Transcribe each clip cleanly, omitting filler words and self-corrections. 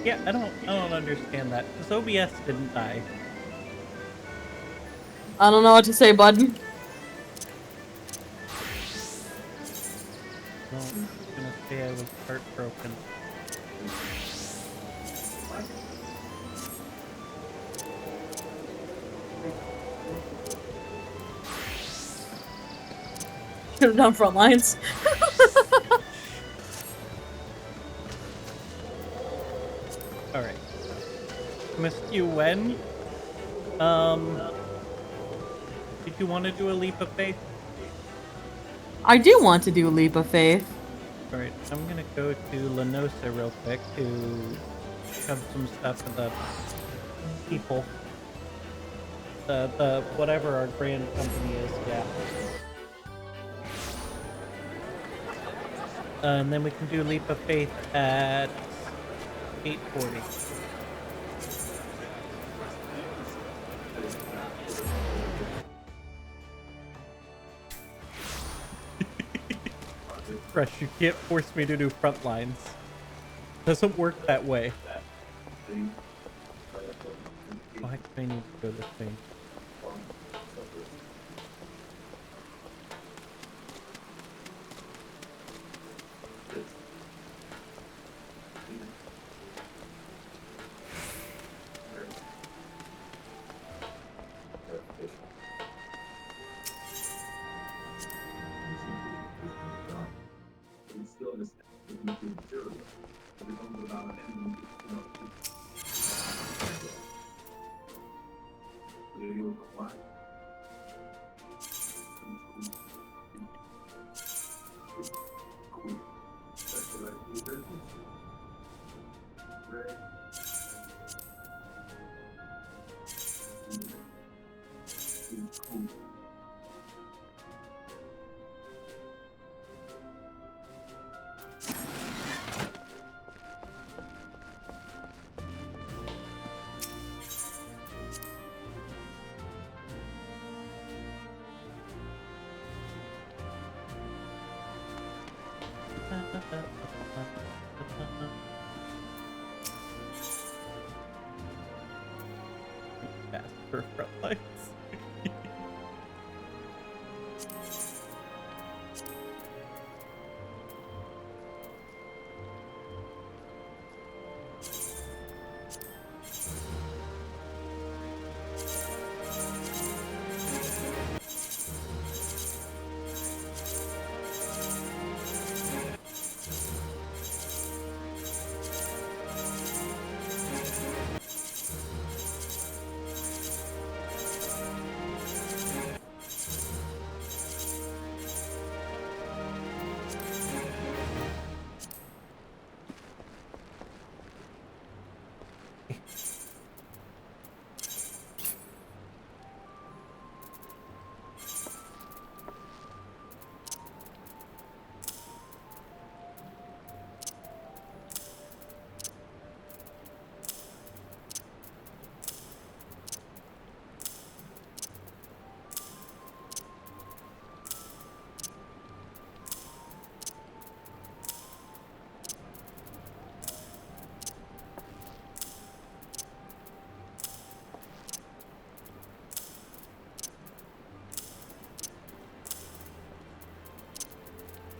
Yeah, I don't understand that. Because OBS didn't die. I don't know what to say, bud. No, I was gonna say I was heartbroken. Should have done front lines. Alright. MSQ when? Um, did you want to do a leap of faith? I do want to do a leap of faith. Alright, I'm gonna go to Lenosa real quick to shove some stuff to the people. The whatever our grand company is, yeah. And then we can do leap of faith at 8:40. Rush, you can't force me to do front lines. Doesn't work that way. Why do I need to go this way? Fast for front lines.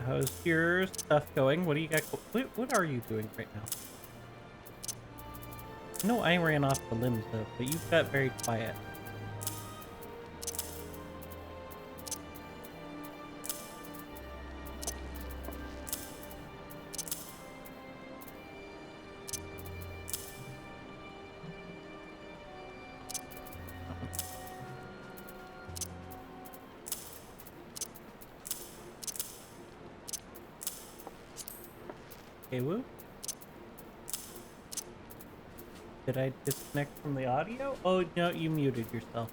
How's your stuff going? What do you got? What are you doing right now? No, I ran off the limbs though, but you've got very quiet. Okay, woo. Did I disconnect from the audio? Oh, no, you muted yourself.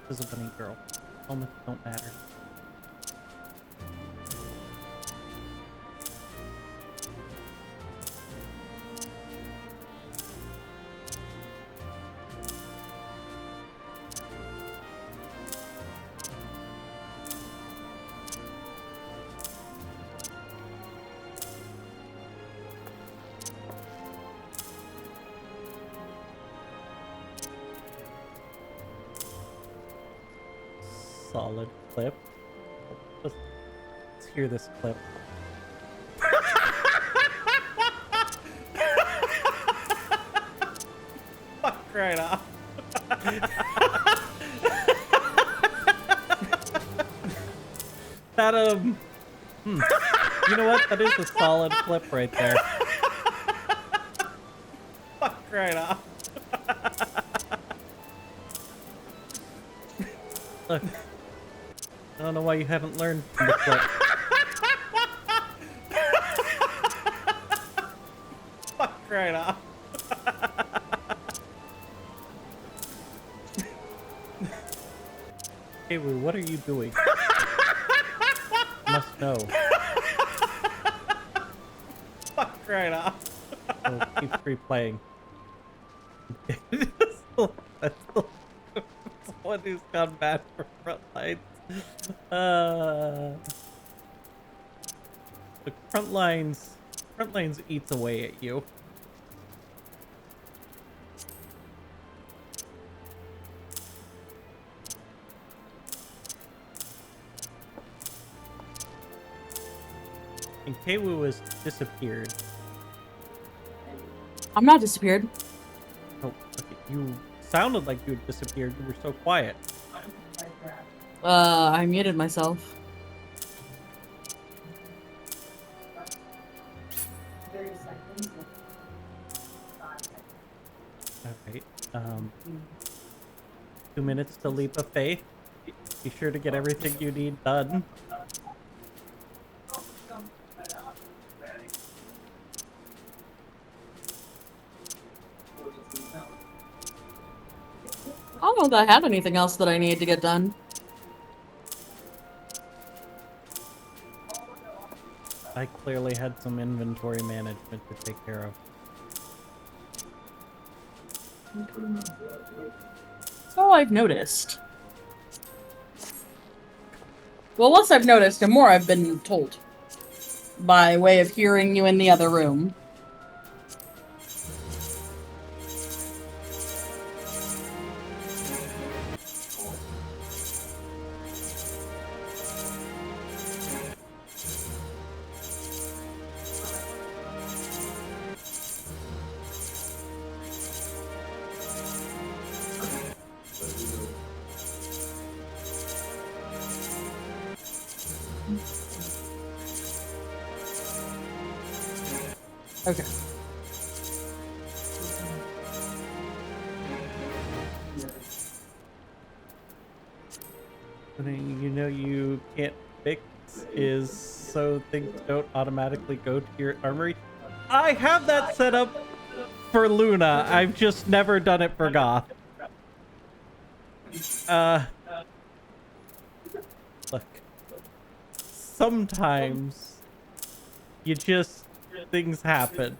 This is a bunny girl. Helmets don't matter. Solid clip. Let's hear this clip. Fuck right off. That you know what? That is a solid clip right there. Fuck right off. Look. I don't know why you haven't learned from the clip. Fuck right off. Hey, Woo, what are you doing? Must know. Fuck right off. Oh, keep replaying. That's someone who's gone bad for Frontlines. Look, Frontlines eats away at you. And Keiwu has disappeared. I'm not disappeared. Oh, okay. You sounded like you had disappeared. You were so quiet. I muted myself. Alright, 2 minutes to leap of faith. Be sure to get everything you need done. I don't know that I have anything else that I need to get done. I clearly had some inventory management to take care of. So I've noticed. Well, less I've noticed and more I've been told. By way of hearing you in the other room. Okay. Something you know you can't fix is so things don't automatically go to your armory. I have that set up for Luna. I've just never done it for Goth. Look. Sometimes things happen.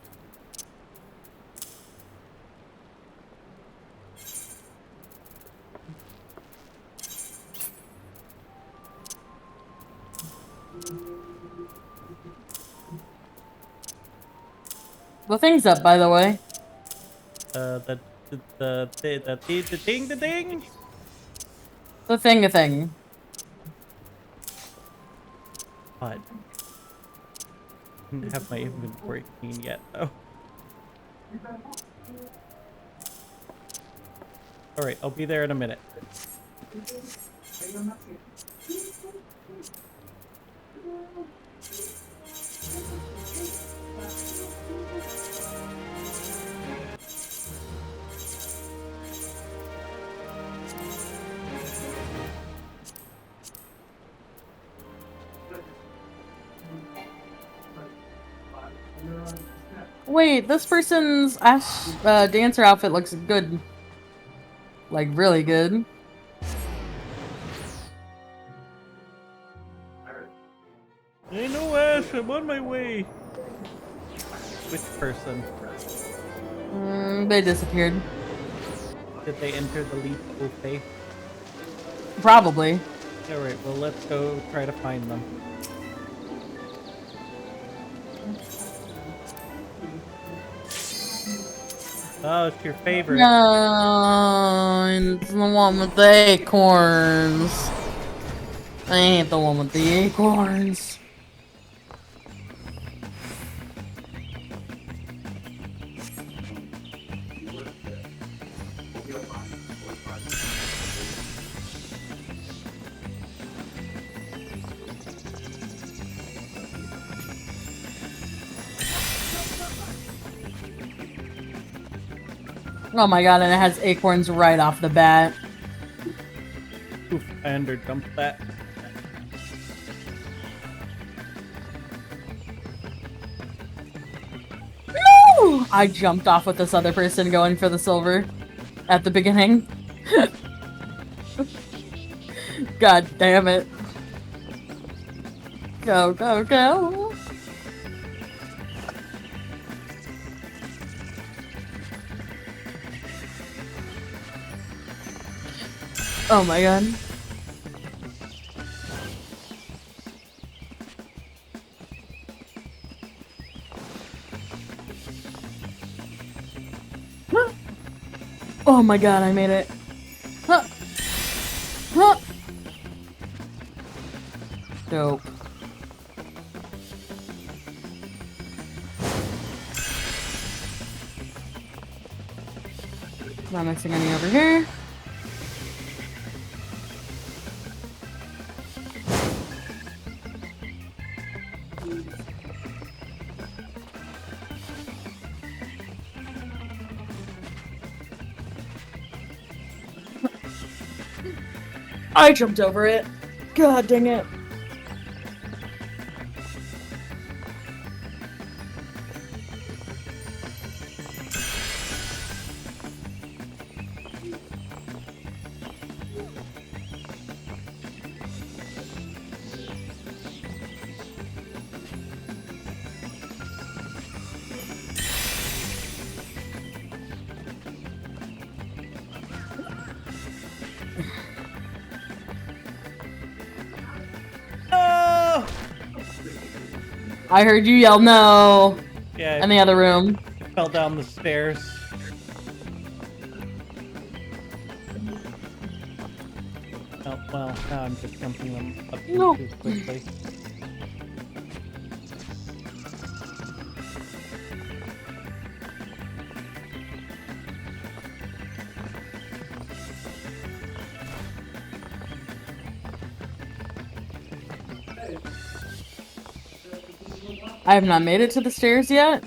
The thing's up, by the way. The ding. The thing. But didn't have my inventory clean yet, though. Alright, I'll be there in a minute. Wait, this person's dancer outfit looks good. Like, really good. I know, Ash. I'm on my way. Which person? They disappeared. Did they enter the leap of faith? Probably. All right. Well, let's go try to find them. Oh, it's your favorite. No, it's the one with the acorns. I ain't the one with the acorns. Oh my god, and it has acorns right off the bat. Oof, I underjumped that. No! I jumped off with this other person going for the silver at the beginning. God damn it. Go, go, go. Oh my god. Oh my god, I made it. Huh. Huh. Dope. Not mixing any over here. I jumped over it. God dang it. No! I heard you yell no Yeah, in the other room. I fell down the stairs. Oh, well, now I'm just jumping them up No. too quickly. I have not made it to the stairs yet.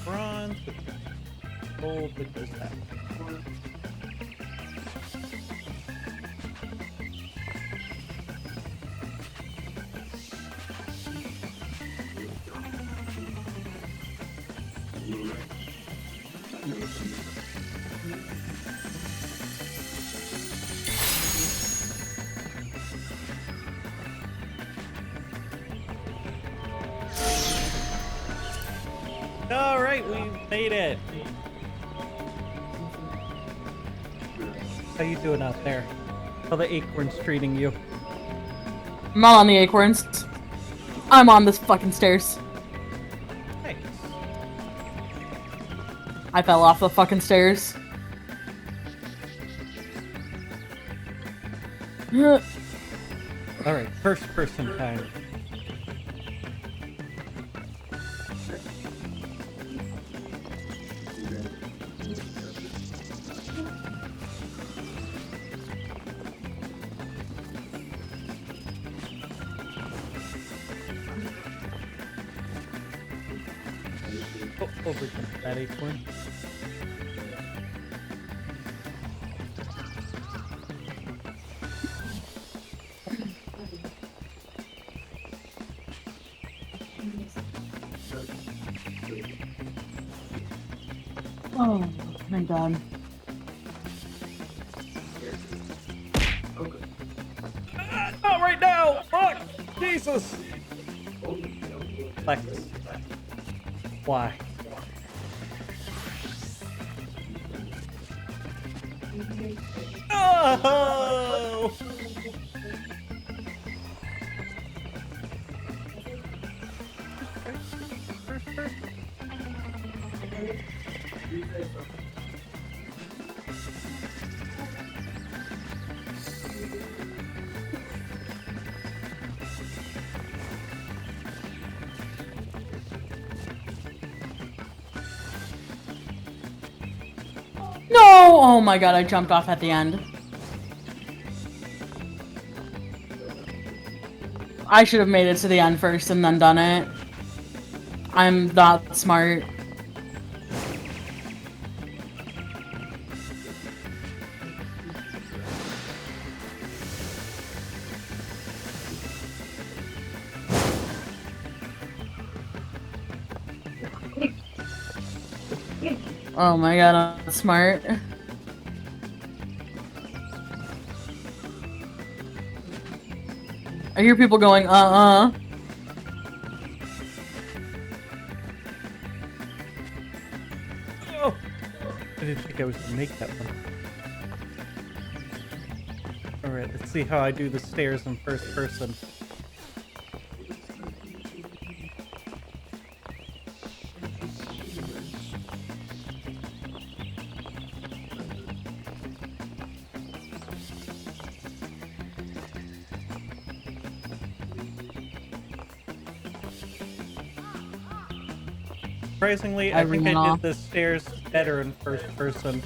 Bronze, which is gold, which is that. All right, we made it. How you doing out there? How the acorns treating you? I'm not on the acorns. I'm on this fucking stairs. Thanks. I fell off the fucking stairs. All right, first person time. Oh, overjump that acorn. Oh, thank God. Not right now! Fuck! Jesus! Flex. Why? Oh! No! Oh my God, I jumped off at the end. I should have made it to the end first and then done it. I'm not smart. Oh my God, I'm not smart. I hear people going, Oh, I didn't think I was gonna make that one. Alright, let's see how I do the stairs in first person. Surprisingly, I think I did the stairs better in first person.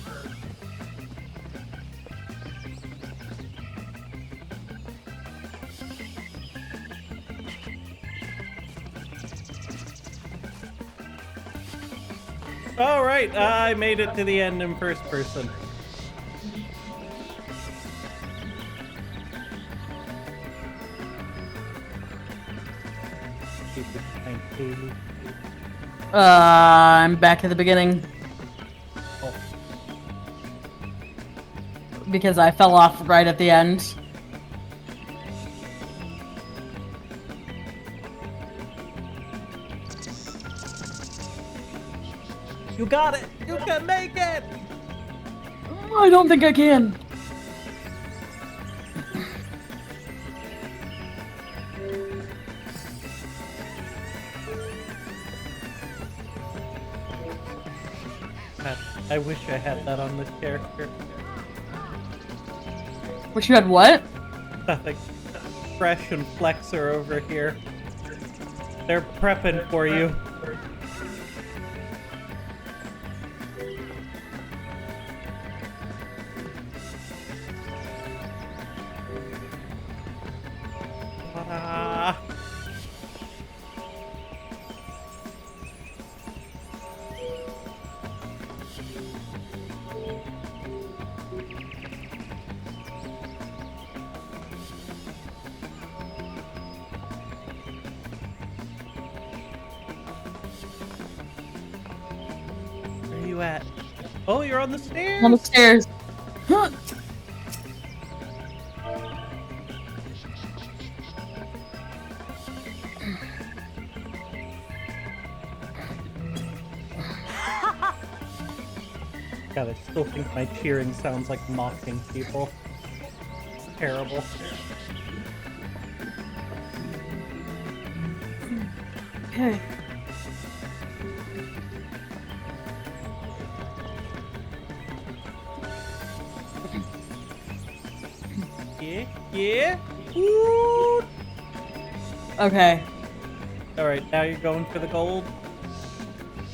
Alright, I made it to the end in first person. I'm back at the beginning. Oh. Because I fell off right at the end. You got it! You can make it! I don't think I can. I wish I had that on this character. Wish you had what? Nothing. Fresh and Flex are over here. They're prepping for you. Where are you at? Oh, you're on the stairs? On the stairs. God, I still think my cheering sounds like mocking people. It's terrible. Okay. Yeah, yeah. Woo! Okay. Alright, now you're going for the gold?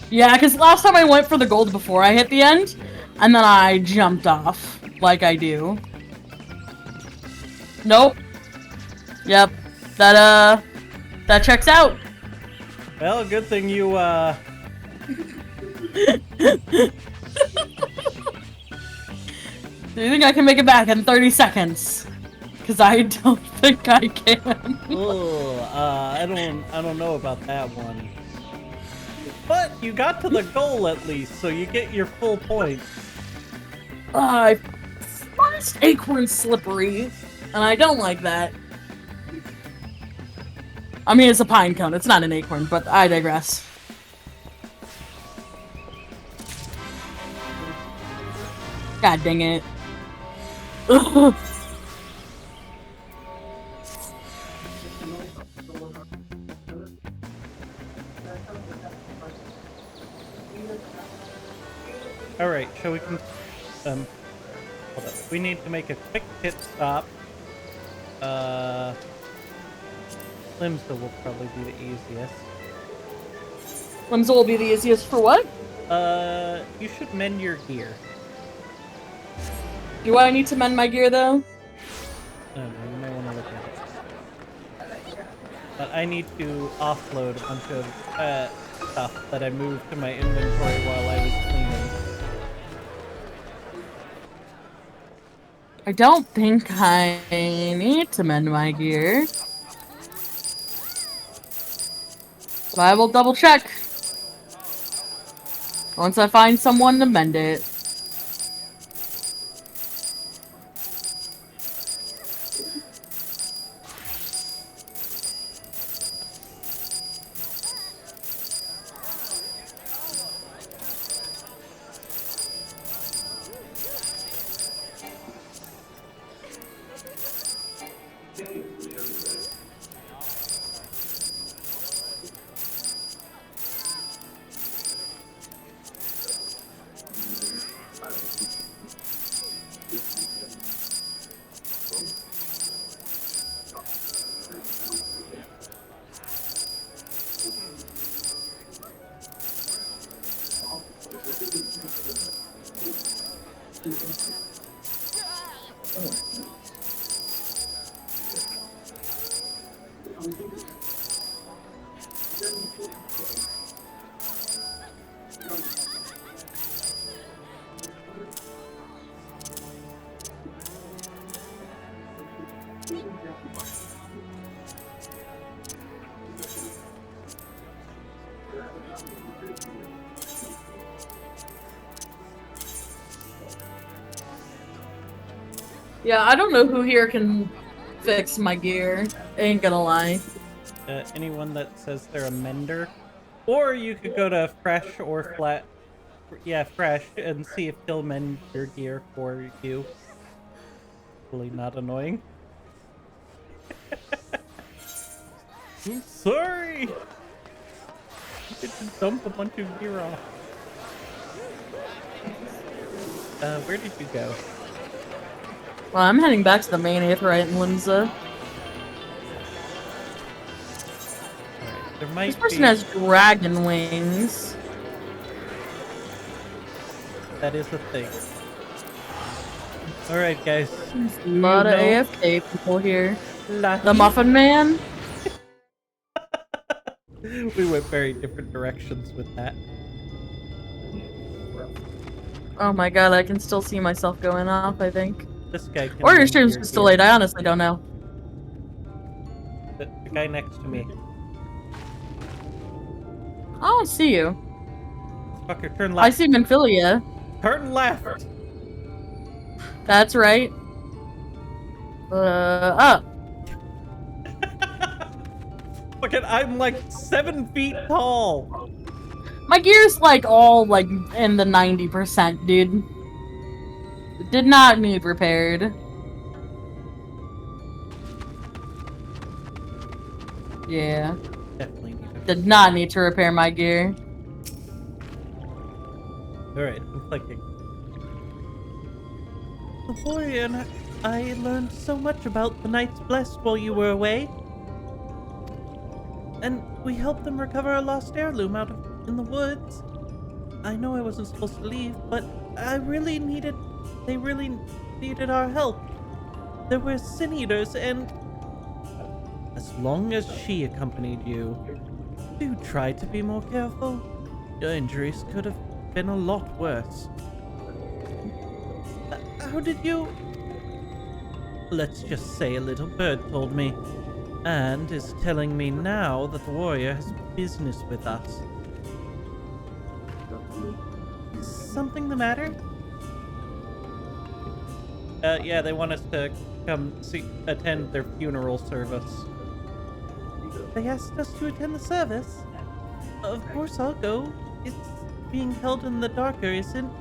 Yeah, because last time I went for the gold before I hit the end, and then I jumped off, like I do. Nope. Yep. That checks out. Well, good thing you, Do you think I can make it back in 30 seconds? Because I don't think I can. I don't know about that one. But you got to the goal at least, so you get your full point. First acorn slippery, and I don't like that. I mean, it's a pine cone. It's not an acorn, but I digress. God dang it. Ugh. All right, shall we hold up. We need to make a quick pit stop. Limsa will probably be the easiest. Limsa will be the easiest for what? You should mend your gear. Do I need to mend my gear, though? No, you may want to look at it. But I need to offload a bunch of stuff that I moved to my inventory while I was cleaning. I don't think I need to mend my gear. So I will double check. Once I find someone to mend it. Yeah, I don't know who here can fix my gear. Ain't gonna lie. Anyone that says they're a mender. Or you could go to Fresh or Flat. Yeah, Fresh, and see if they'll mend your gear for you. Really not annoying. I'm sorry! You get to dump a bunch of gear off. Where did you go? Well, I'm heading back to the main Aetheryte in Limsa. Alright, there might This person be... has dragon wings. That is a thing. Alright, guys. There's a lot of AFK people here. Lucky. The Muffin Man? We went very different directions with that. Oh my god, I can still see myself going off, I think. This guy can Or your mend stream's your just gear. delayed, I honestly don't know. The guy next to me. I don't see you. Fucker, turn I left. see Minfilia. Turn left! That's right. Up. Fucking, I'm like 7 feet tall! My gear's like all like in the 90%, dude. It did not need repaired. Yeah. Definitely need to. Did not need to repair my gear. Alright, I'm clicking. The warrior and I learned so much about the Knights Blessed while you were away. And we helped them recover a lost heirloom out in the woods. I know I wasn't supposed to leave, but they really needed our help. There were sin eaters, and as long as she accompanied you, do try to be more careful. Your injuries could have been a lot worse. How did you... Let's just say a little bird told me, and is telling me now that the warrior has business with us. something the matter? Yeah, they want us to come attend their funeral service. They asked us to attend the service? Of course I'll go. It's being held in the darker, isn't?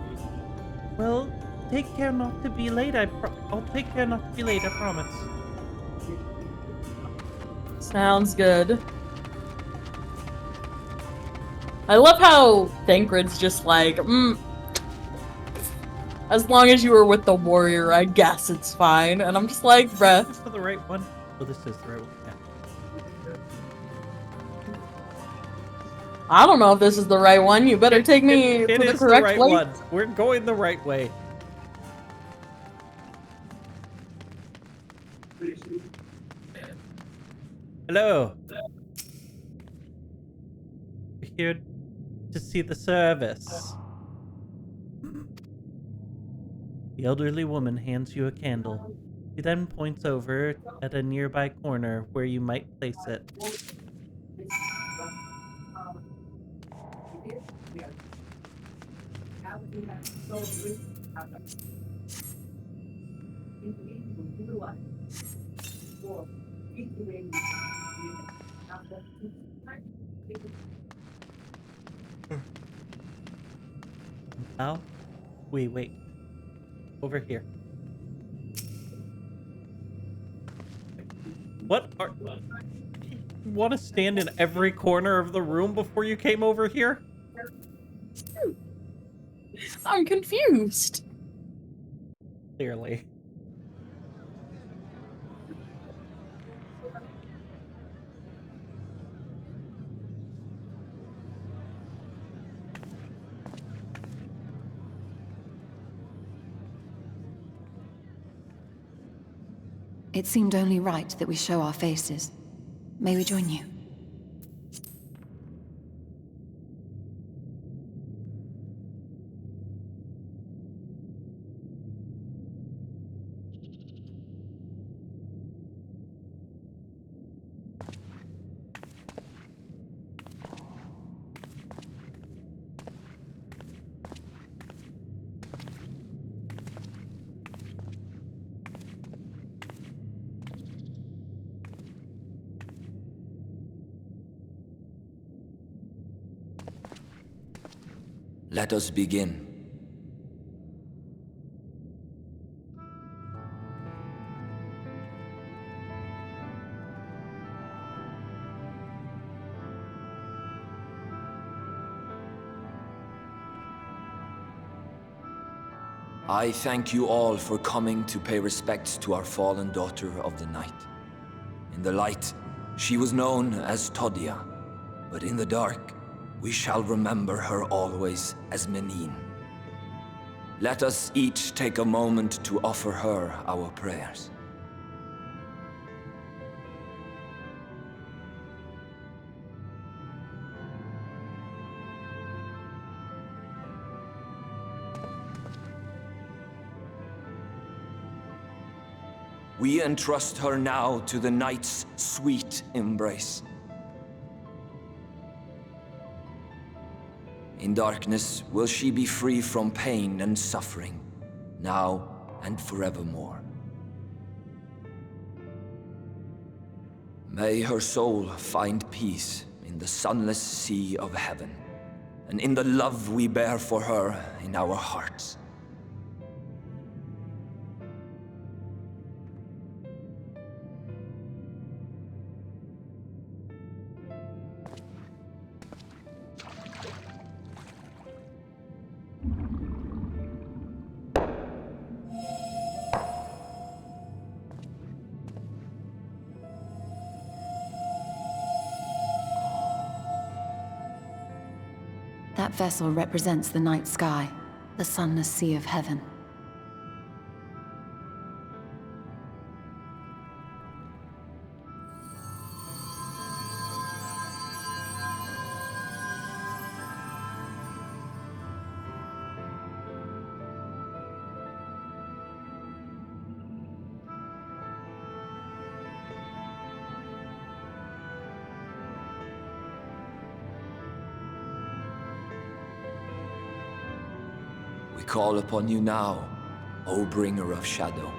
Well, take care not to be late. I'll take care not to be late, I promise. Sounds good. I love how Thancred's just like, as long as you were with the warrior, I guess it's fine. And I'm just like, bruh. Is this the right one? Oh, this is the right one. Yeah. I don't know if this is the right one. You better take me to the correct It is the right one. We're going the right way. Hello. We're here to see the service. The elderly woman hands you a candle. She then points over at a nearby corner where you might place it. Now, wait. Over here. What are... You want to stand in every corner of the room before you came over here? I'm confused. Clearly. It seemed only right that we show our faces. May we join you? Let us begin. I thank you all for coming to pay respects to our fallen daughter of the night. In the light, she was known as Todia, but in the dark, we shall remember her always as Menine. Let us each take a moment to offer her our prayers. We entrust her now to the night's sweet embrace. In darkness will she be free from pain and suffering, now and forevermore. May her soul find peace in the sunless sea of heaven, and in the love we bear for her in our hearts. That vessel represents the night sky, the sunless sea of heaven. call upon you now, O bringer of shadow,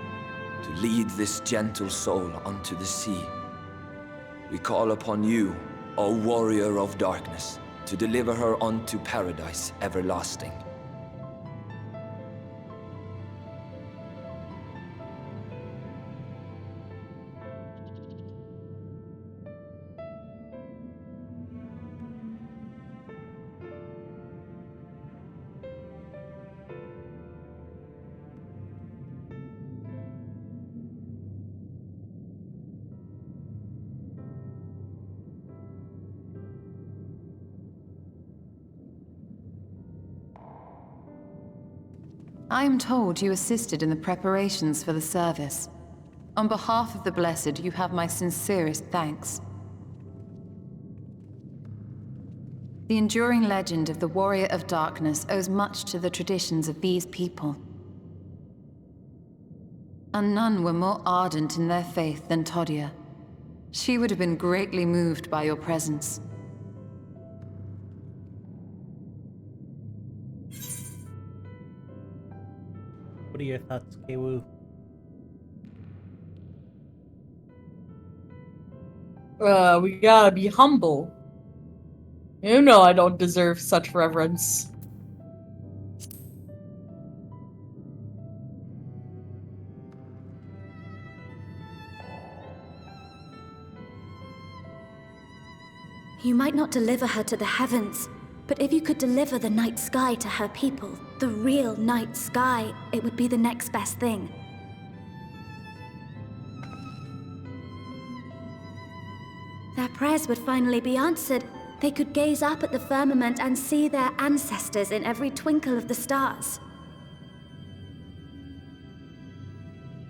to lead this gentle soul unto the sea. We call upon you, O warrior of darkness, to deliver her unto paradise everlasting. I am told you assisted in the preparations for the service. On behalf of the Blessed, you have my sincerest thanks. The enduring legend of the Warrior of Darkness owes much to the traditions of these people. And none were more ardent in their faith than Todia. She would have been greatly moved by your presence. What are your thoughts, Kewu? We gotta be humble. You know I don't deserve such reverence. You might not deliver her to the heavens, but if you could deliver the night sky to her people, the real night sky, it would be the next best thing. Their prayers would finally be answered. They could gaze up at the firmament and see their ancestors in every twinkle of the stars.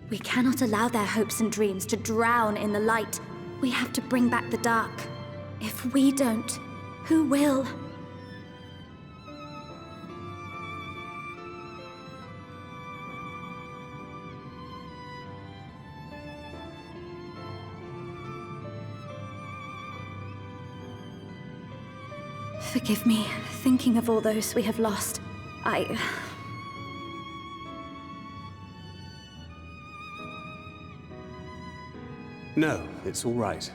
We cannot allow their hopes and dreams to drown in the light. We have to bring back the dark. If we don't, who will? Forgive me, thinking of all those we have lost. No, it's all right.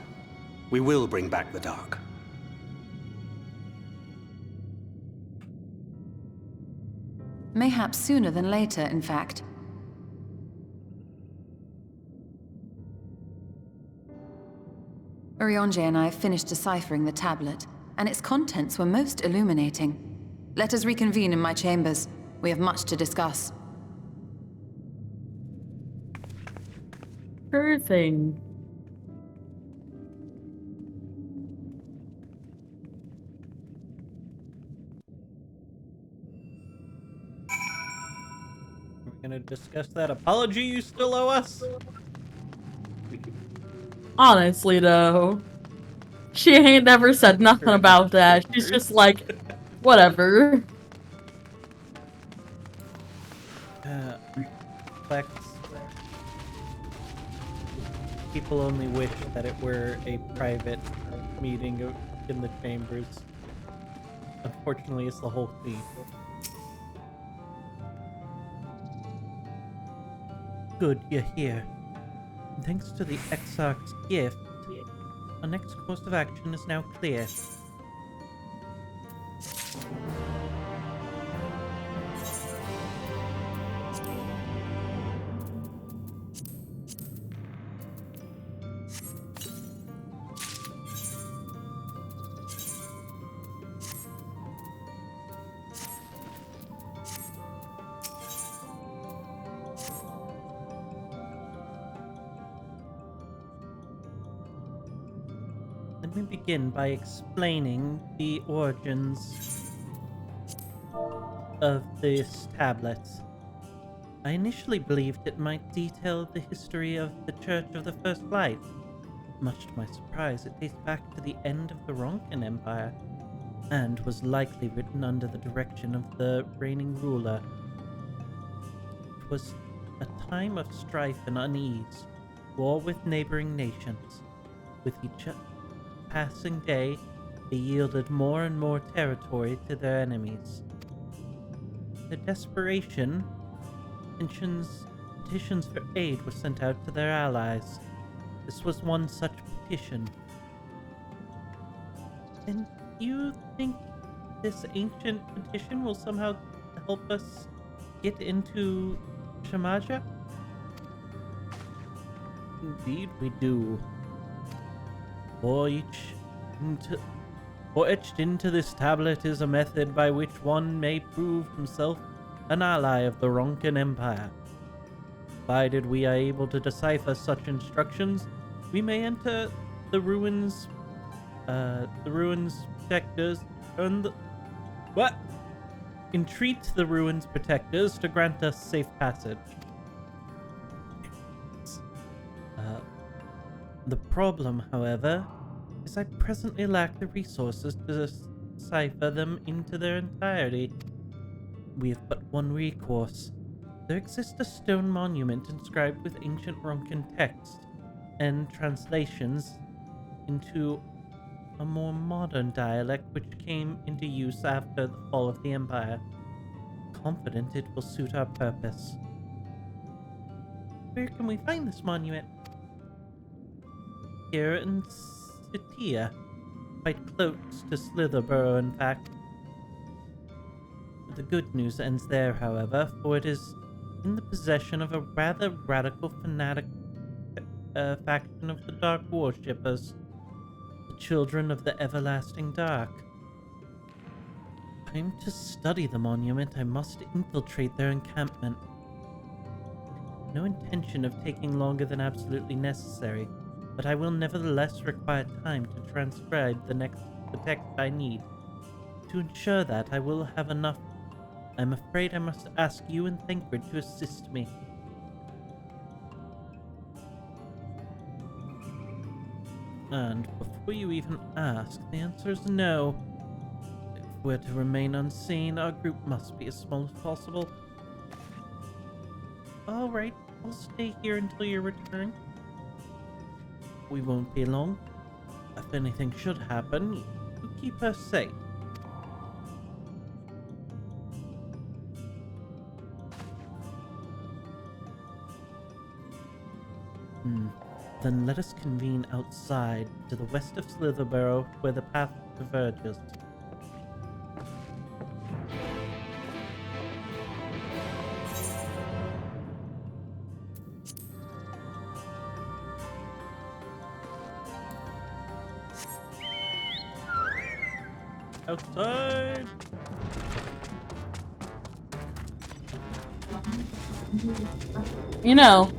We will bring back the dark. Mayhaps sooner than later, in fact. Urianger and I have finished deciphering the tablet, and its contents were most illuminating. Let us reconvene in my chambers. We have much to discuss. Sure thing. We're gonna discuss that apology you still owe us? Honestly, though, she ain't never said nothing about that. She's just like, whatever. Flex. People only wish that it were a private meeting in the chambers. Unfortunately, it's the whole thing. Good, you're here. Thanks to the Exarch's gift, our next course of action is now clear. Let me begin by explaining the origins of this tablet. I initially believed it might detail the history of the Church of the First Light. Much to my surprise, it dates back to the end of the Ronkin Empire, and was likely written under the direction of the reigning ruler. It was a time of strife and unease, war with neighboring nations. With each passing day, they yielded more and more territory to their enemies. their desperation, petitions for aid were sent out to their allies. This was one such petition. And you think this ancient petition will somehow help us get into Shamaja? Indeed we do. For etched into this tablet is a method by which one may prove himself an ally of the Ronkan Empire. Provided we are able to decipher such instructions, we may enter the ruins protectors and entreat the ruins protectors to grant us safe passage. The problem, however, is I presently lack the resources to decipher them into their entirety. We have but one recourse. There exists a stone monument inscribed with ancient Ronkan text and translations into a more modern dialect which came into use after the fall of the Empire. Confident it will suit our purpose. Where can we find this monument? Here in Sitia, quite close to Slitherborough, in fact. The good news ends there, however, for it is in the possession of a rather radical fanatic faction of the Dark Worshippers, the Children of the Everlasting Dark. If I'm to study the monument, I must infiltrate their encampment. No intention of taking longer than absolutely necessary, but I will nevertheless require time to transcribe the text I need. To ensure that I will have enough, I'm afraid I must ask you and Thancred to assist me. And before you even ask, the answer is no. If we're to remain unseen, our group must be as small as possible. Alright, I'll stay here until your return. We won't be long. If anything should happen, you keep her safe. Then let us convene outside, to the west of Slitherborough, where the path diverges. Outside! You know,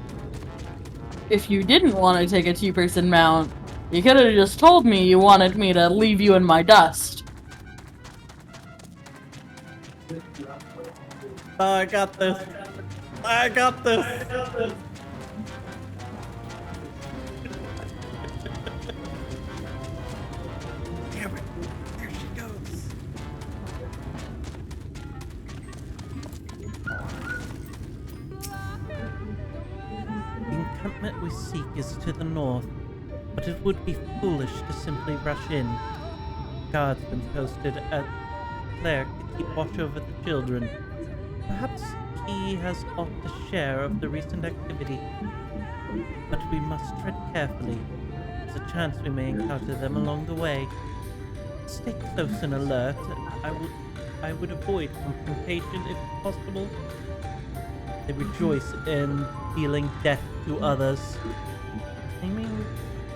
if you didn't want to take a two-person mount, you could have just told me you wanted me to leave you in my dust. I got this. I got this. Damn it. There she goes. The encampment we seek is to the north, but it would be foolish to simply rush in. Guards been posted at Cleric to keep watch over the children. Perhaps he has aught to share of the recent activity. But we must tread carefully. There's a chance we may encounter them along the way. Stay close and alert. I would avoid confrontation if possible. They rejoice in dealing death to others, claiming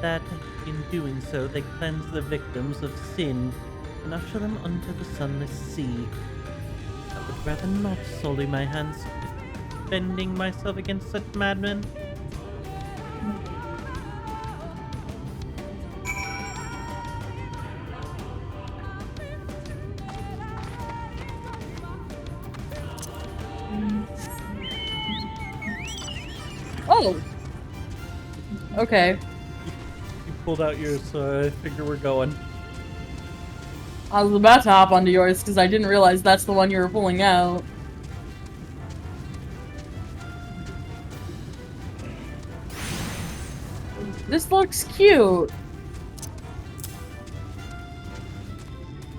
that in doing so they cleanse the victims of sin and usher them unto the sunless sea. I would rather not sully my hands defending myself against such madmen. Oh! Okay. You pulled out yours, so I figure we're going. I was about to hop onto yours because I didn't realize that's the one you were pulling out. This looks cute.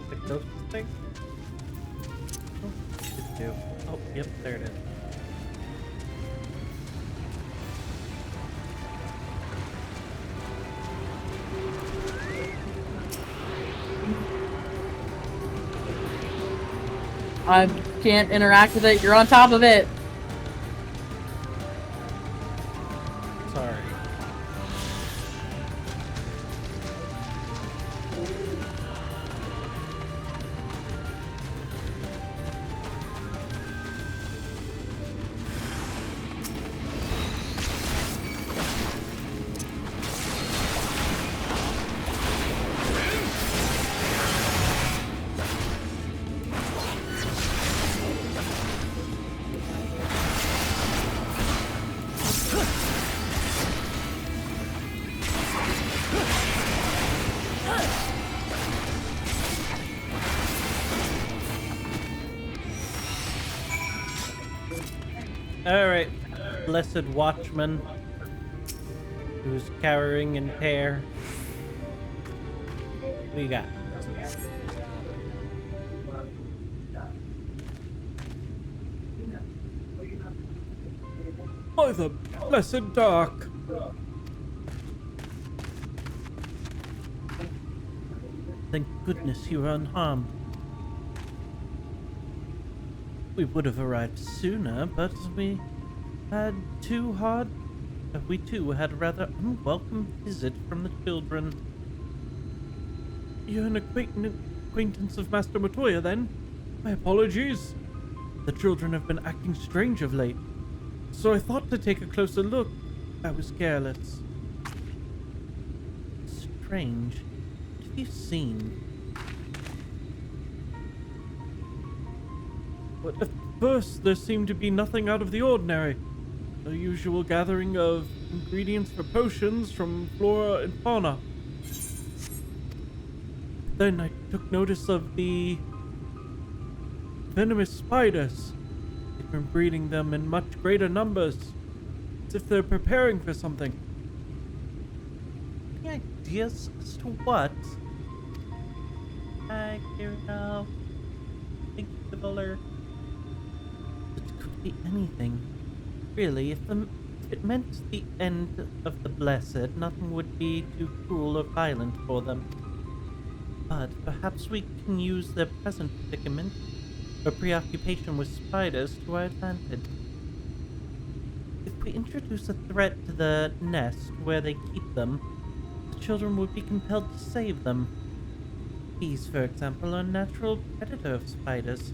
The ghost thing? Oh, it do. Oh. Yep, there it is. I can't interact with it. You're on top of it. Sorry. Alright, blessed watchman who's cowering in terror. What do you got? By the blessed dark. Thank goodness you were unharmed. We would have arrived sooner, but we too had a rather unwelcome visit from the children. You're an acquaintance of Master Matoya, then? My apologies. The children have been acting strange of late, so I thought to take a closer look. I was careless. Strange. What have you seen? But at first, there seemed to be nothing out of the ordinary. The usual gathering of ingredients for potions from flora and fauna. Then I took notice of the venomous spiders. They've been breeding them in much greater numbers, as if they're preparing for something. Any ideas as to what? Hi, Kirill. Thank you for the alert. It could be anything. Really, if it meant the end of the blessed, nothing would be too cruel or violent for them. But perhaps we can use their present predicament or preoccupation with spiders to our advantage. If we introduce a threat to the nest where they keep them, the children would be compelled to save them. Bees, for example, are a natural predator of spiders.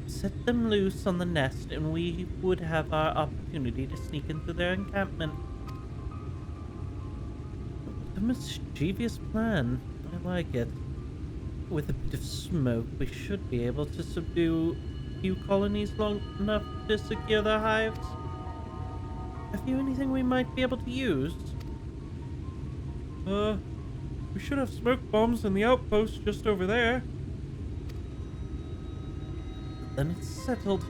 Set them loose on the nest and we would have our opportunity to sneak into their encampment. A mischievous plan. I like it. With a bit of smoke, we should be able to subdue a few colonies long enough to secure their hives. Have you anything we might be able to use? We should have smoke bombs in the outpost just over there. Then it's settled.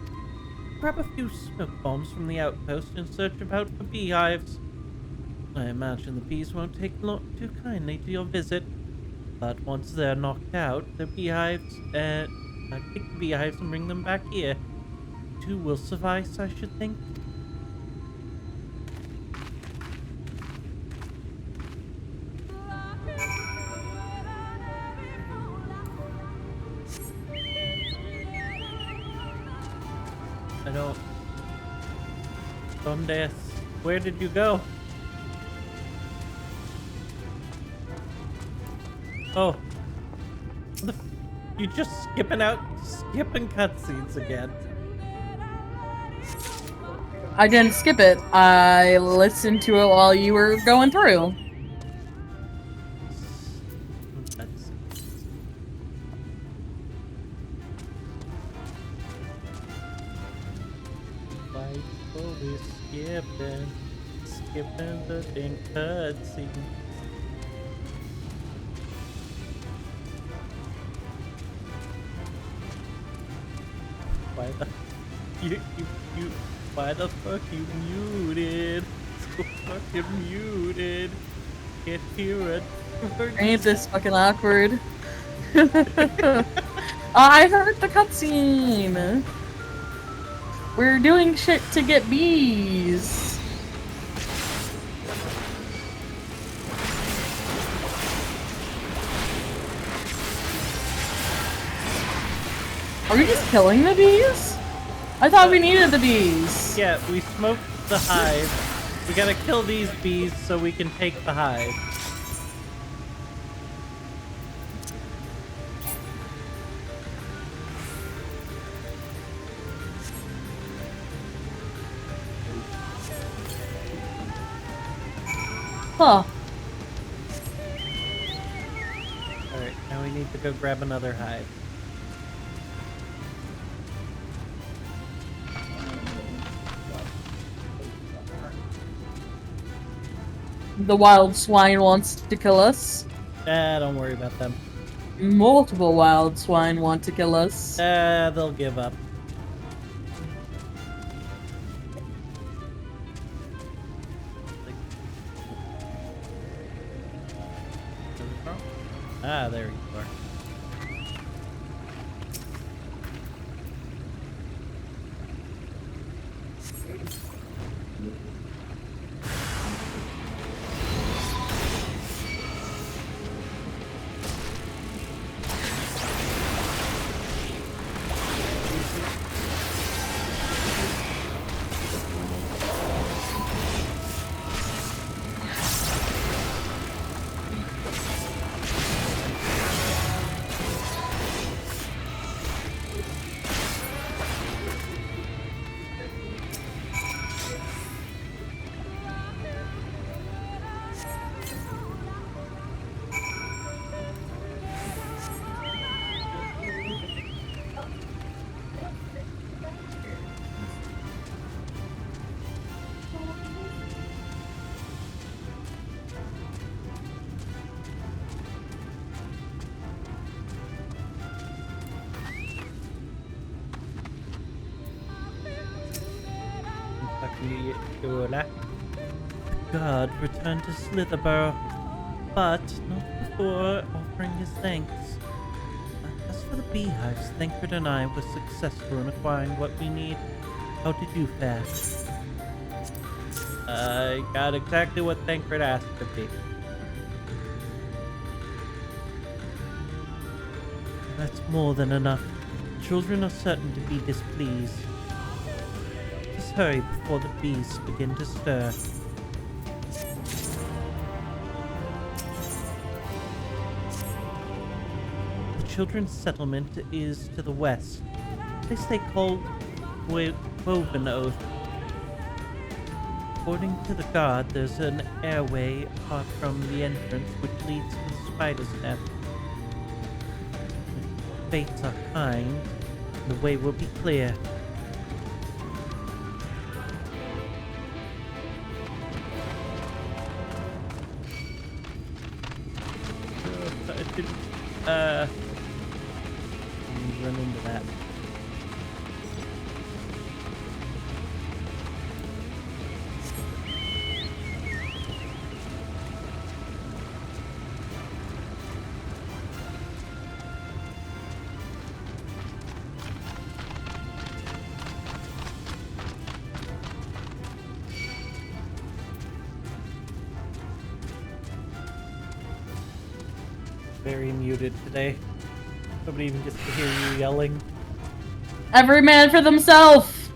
Grab a few smoke bombs from the outpost and search about for beehives. I imagine the bees won't take too kindly to your visit, but once they're knocked out, the beehives, I take the beehives and bring them back here. 2 will suffice, I should think. I don't... Donde? Where did you go? Oh. You just skipping cutscenes again. I didn't skip it. I listened to it while you were going through. Why are we skipping the dang cutscene? Why the why the fuck you muted? So fucking muted. Can't hear it. Ain't this fucking awkward? I heard the cutscene. We're doing shit to get bees. Are we just killing the bees? I thought we needed the bees. Yeah, we smoked the hive. We gotta kill these bees so we can take the hive. Huh. Alright, now we need to go grab another hive. The wild swine wants to kill us. Don't worry about them. Multiple wild swine want to kill us. They'll give up. Ah, there you are. God returned to Slitherborough, but not before offering his thanks. As for the beehives, Thancred and I were successful in acquiring what we need. How did you fare? I got exactly what Thancred asked of me. That's more than enough. Children are certain to be displeased. Just hurry before the bees begin to stir. The children's settlement is to the west. They stay called Woven Oath. According to the guard, there's an airway apart from the entrance which leads to the spider's nest. Fates are kind, the way will be clear. I didn't, run into that. Very muted today. Nobody even gets to hear you yelling. Every man for themselves.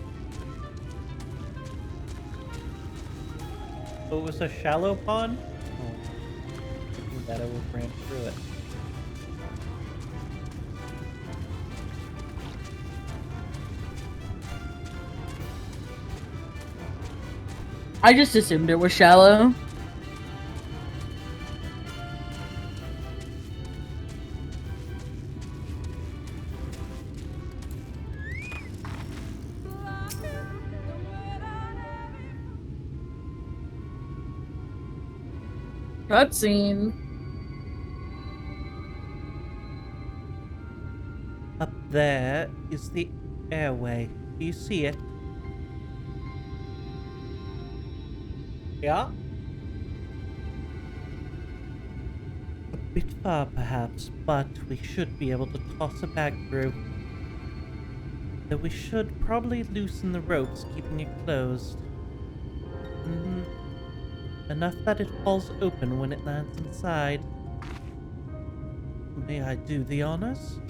Oh, it was a shallow pond? Oh, thinking that I will branch through it. I just assumed it was shallow. Cutscene. Up there is the airway. Do you see it? Yeah? A bit far, perhaps, but we should be able to toss a bag through. Though we should probably loosen the ropes, keeping it closed. Enough that it falls open when it lands inside. May I do the honors?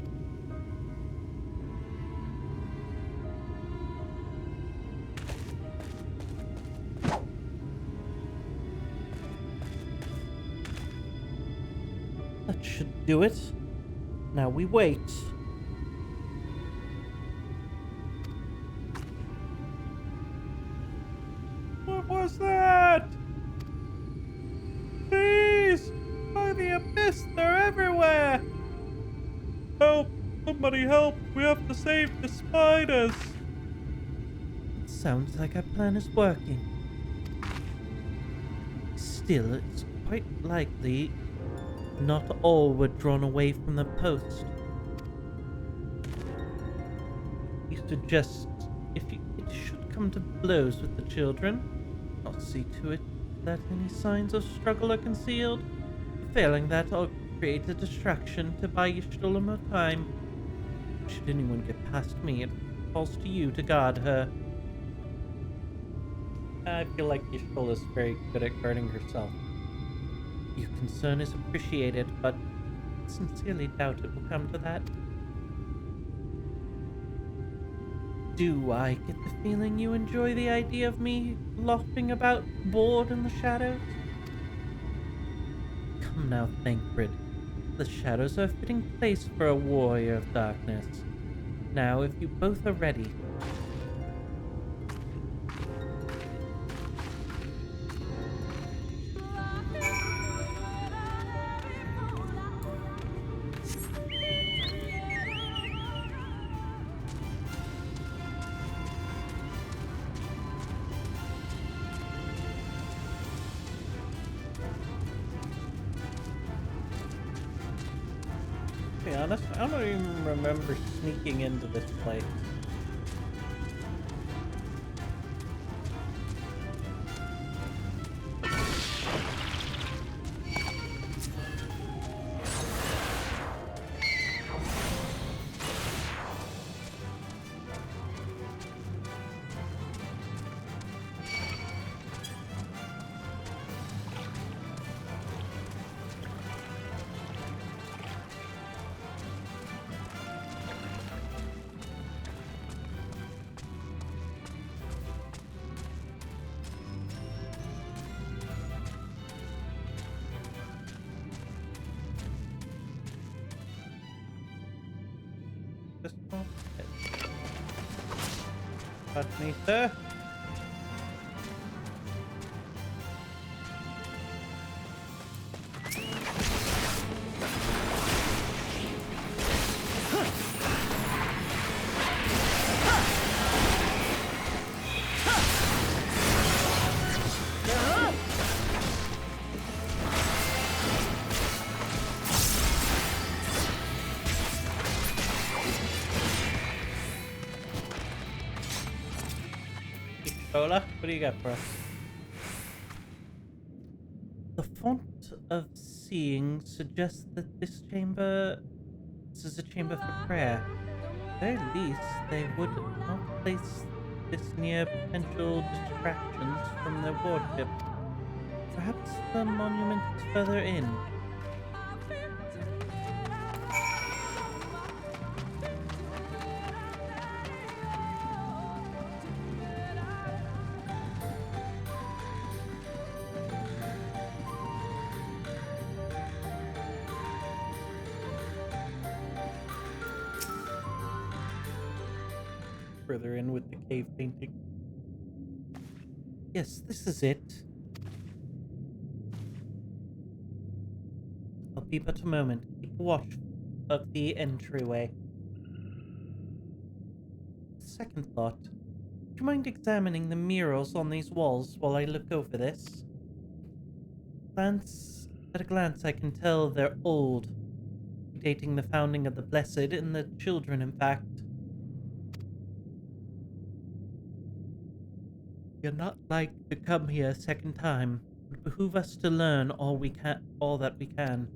That should do it. Now we wait. What was that? Please! By the abyss, they're everywhere! Help! Somebody help! We have to save the spiders! It sounds like our plan is working. Still, it's quite likely not all were drawn away from the post. You suggest it should come to blows with the children, I'll see to it that any signs of struggle are concealed. Failing that, I'll create a distraction to buy Y'shtola more time. Should anyone get past me, it falls to you to guard her. I feel like Y'shtola is very good at guarding herself. Your concern is appreciated, but I sincerely doubt it will come to that. Do I get the feeling you enjoy the idea of me loafing about bored in the shadows? Come now, Thancred. The shadows are a fitting place for a warrior of darkness. Now, if you both are ready, to be honest, I don't even remember sneaking into this place. This one? Pardon me, sir. Y'shtola, what do you got for us? The font of seeing suggests that this is a chamber for prayer. At the very least, they would not place this near potential distractions from their worship. Perhaps the monument is further in. Further in with the cave painting. Yes, this is it. I'll be but a moment. Keep watch of the entryway. Second thought. Would you mind examining the murals on these walls while I look over this? At a glance, I can tell they're old, dating the founding of the Blessed and the children, in fact. You're not like to come here a second time. It would behoove us to learn all that we can.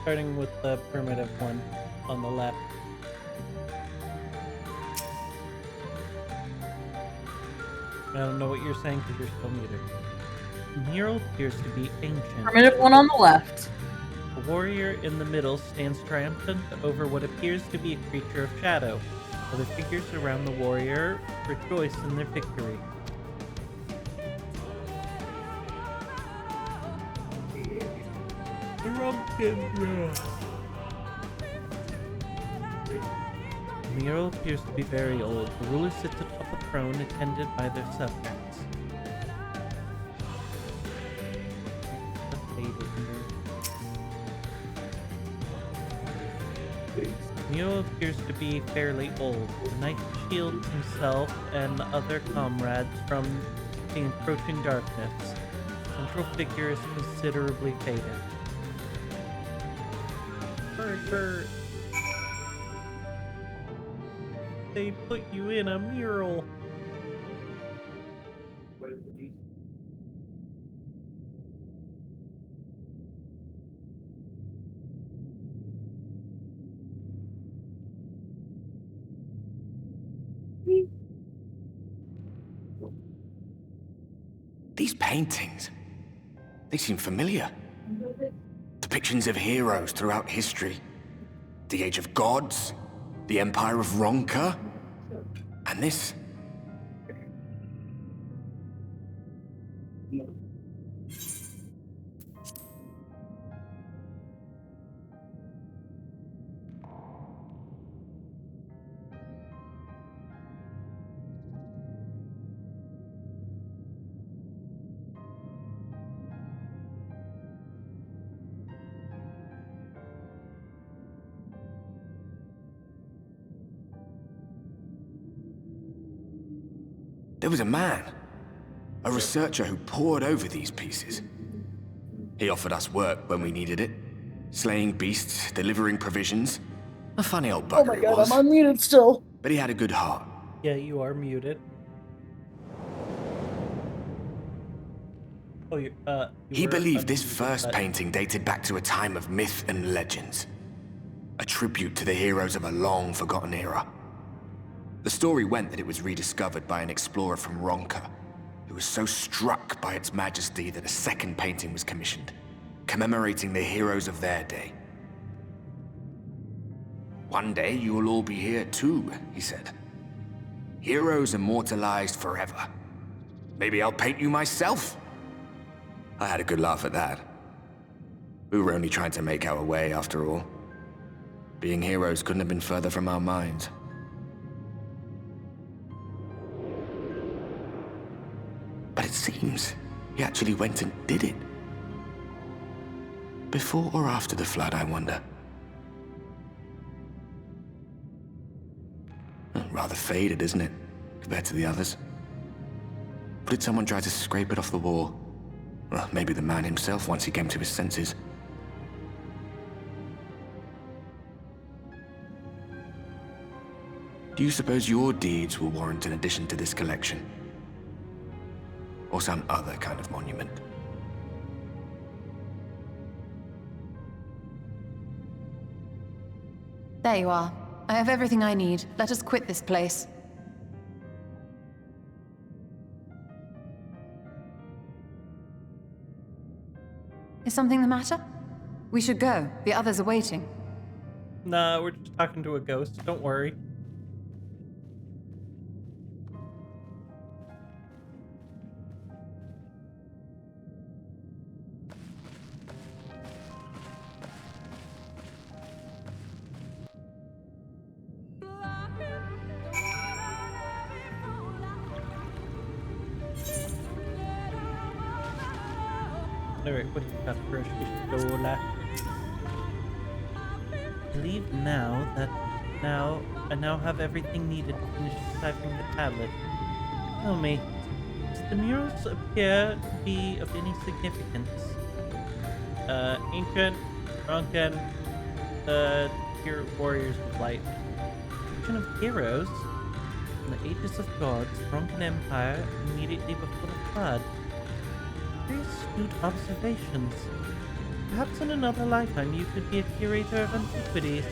starting with the primitive one on the left. I don't know what you're saying because you're still muted. The mural appears to be ancient. Primitive one on the left. The warrior in the middle stands triumphant over what appears to be a creature of shadow. Other figures around the warrior rejoice in their victory. The mural appears to be very old. The ruler sits atop a throne attended by their subjects. The mural appears to be fairly old. The knight shields himself and other comrades from the encroaching darkness. The central figure is considerably faded. Bird. They put you in a mural. These paintings, they seem familiar. Depictions of heroes throughout history. The Age of Gods, the Empire of Ronka, and this. There was a man, a researcher who pored over these pieces. He offered us work when we needed it, slaying beasts, delivering provisions. A funny old bugger. Oh my god, was, I'm unmuted still. but he had a good heart. Yeah, you are muted. Oh, He were believed this unmuted, first but- painting dated back to a time of myth and legends. A tribute to the heroes of a long-forgotten era. The story went that it was rediscovered by an explorer from Ronka, who was so struck by its majesty that a second painting was commissioned, commemorating the heroes of their day. One day you will all be here too, he said. Heroes immortalized forever. Maybe I'll paint you myself? I had a good laugh at that. We were only trying to make our way after all. Being heroes couldn't have been further from our minds. But it seems he actually went and did it. Before or after the flood, I wonder. Rather faded, isn't it, compared to the others? Or did someone try to scrape it off the wall? Well, maybe the man himself once he came to his senses. Do you suppose your deeds will warrant an addition to this collection? Or some other kind of monument? There you are. I have everything I need. Let us quit this place. Is something the matter? We should go. The others are waiting. Nah, we're just talking to a ghost. Don't worry. Alright, what do you got for us, Pistola? I believe now that I now have everything needed to finish deciphering the tablet. Tell me, does the murals appear to be of any significance? Ancient, drunken, here warriors of light. Legion of heroes in the ages of gods, drunken empire immediately before the flood. Very astute observations. Perhaps in another lifetime you could be a curator of antiquities.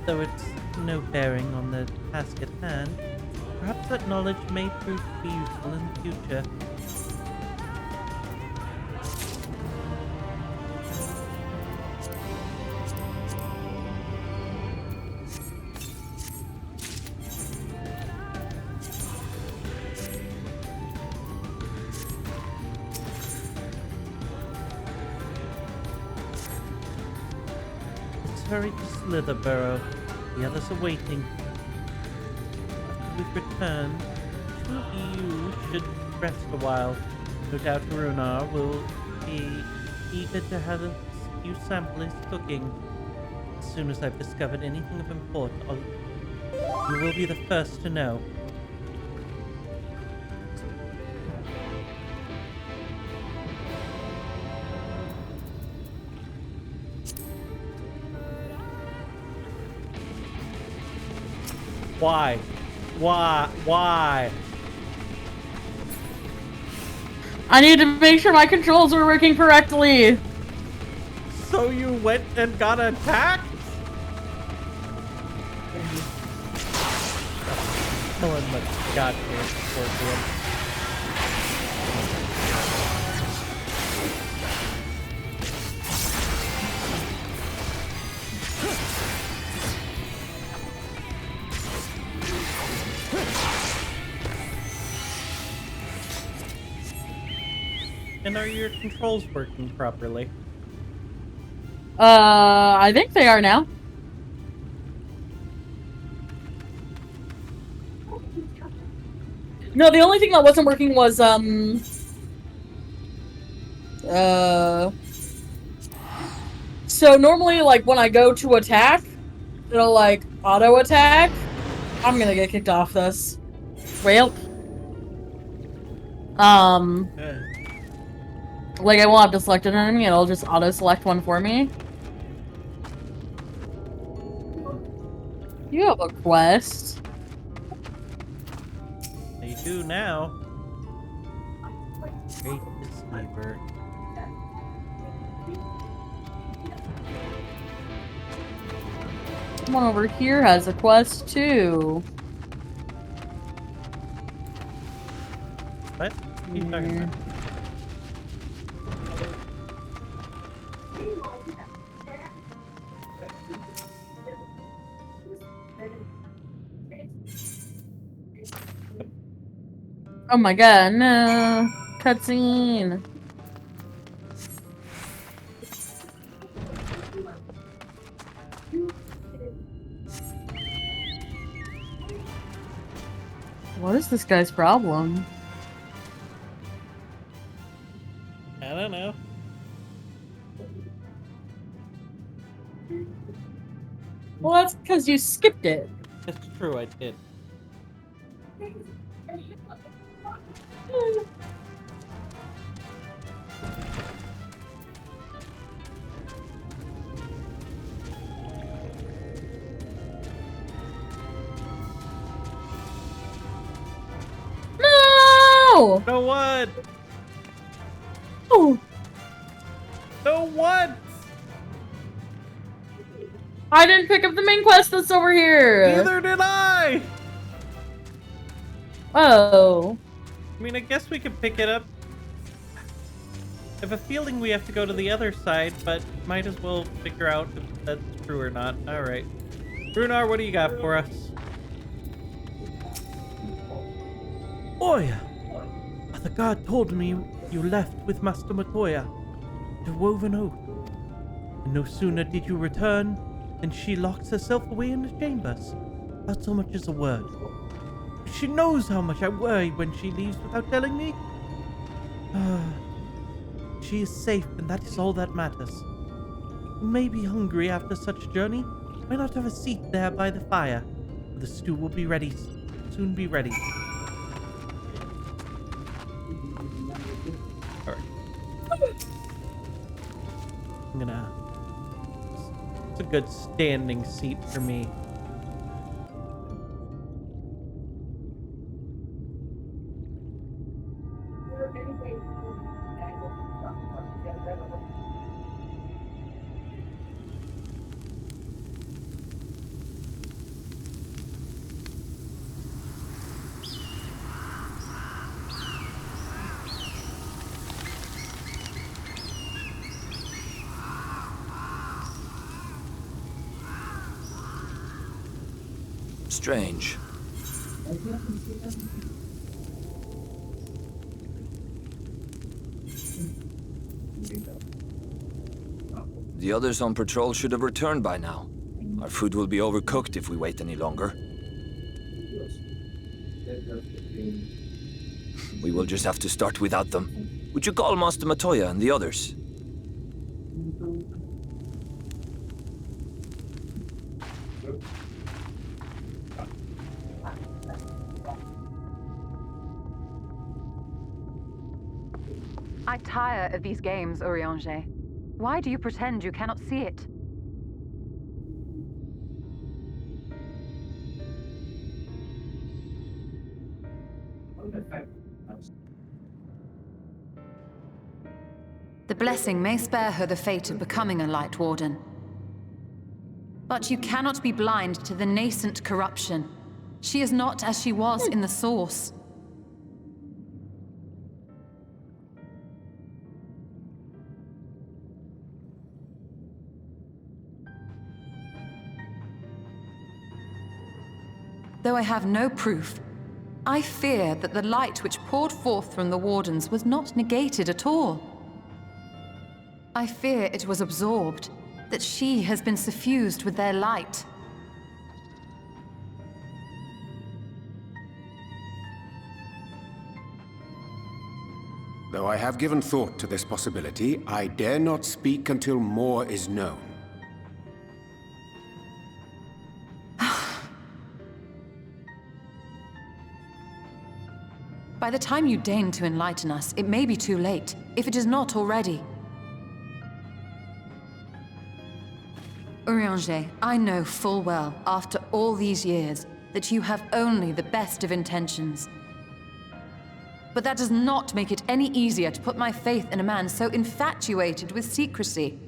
Though it's no bearing on the task at hand, perhaps that knowledge may prove to be useful in the future. Hurry to Slitherburrow. The others are waiting. After we've returned, two of you should rest a while. No doubt Runar will be eager to have you sample his cooking. As soon as I've discovered anything of import, you will be the first to know. Why? Why? I need to make sure my controls are working correctly. So you went and got attacked? Someone got here before him. And are your controls working properly? I think they are now. No, the only thing that wasn't working was, so normally, like, when I go to attack, it'll, like, auto-attack. I'm gonna get kicked off this. Well. Like, I won't have to select an enemy, it'll just auto-select one for me. You have a quest. They do now. Great Deceiver. Someone over here has a quest, too. What? What are you talking about? Oh my god, no. Cutscene. What is this guy's problem? I don't know. Well, that's because you skipped it. That's true, I did. No! No what? Oh, No what? I didn't pick up the main quest that's over here. Neither did I! Oh. I mean, I guess we could pick it up. I have a feeling we have to go to the other side, but might as well figure out if that's true or not. Alright. Runar, what do you got for us? Oi! The guard told me you left with Master Matoya to Woven Oak. And no sooner did you return than she locks herself away in the chambers. Not so much as a word. She knows how much I worry when she leaves without telling me. She is safe, and that is all that matters. You may be hungry after such a journey. Why not have a seat there by the fire? The stew will be ready, soon be ready. Alright. I'm gonna... It's a good standing seat for me. Strange. The others on patrol should have returned by now. Our food will be overcooked if we wait any longer. We will just have to start without them. Would you call Master Matoya and the others? I tire of these games, Urianger. Why do you pretend you cannot see it? The blessing may spare her the fate of becoming a Light Warden. But you cannot be blind to the nascent corruption. She is not as she was in the Source. Though I have no proof, I fear that the light which poured forth from the Wardens was not negated at all. I fear it was absorbed, that she has been suffused with their light. Though I have given thought to this possibility, I dare not speak until more is known. By the time you deign to enlighten us, it may be too late, if it is not already. Urianger, I know full well, after all these years, that you have only the best of intentions. But that does not make it any easier to put my faith in a man so infatuated with secrecy.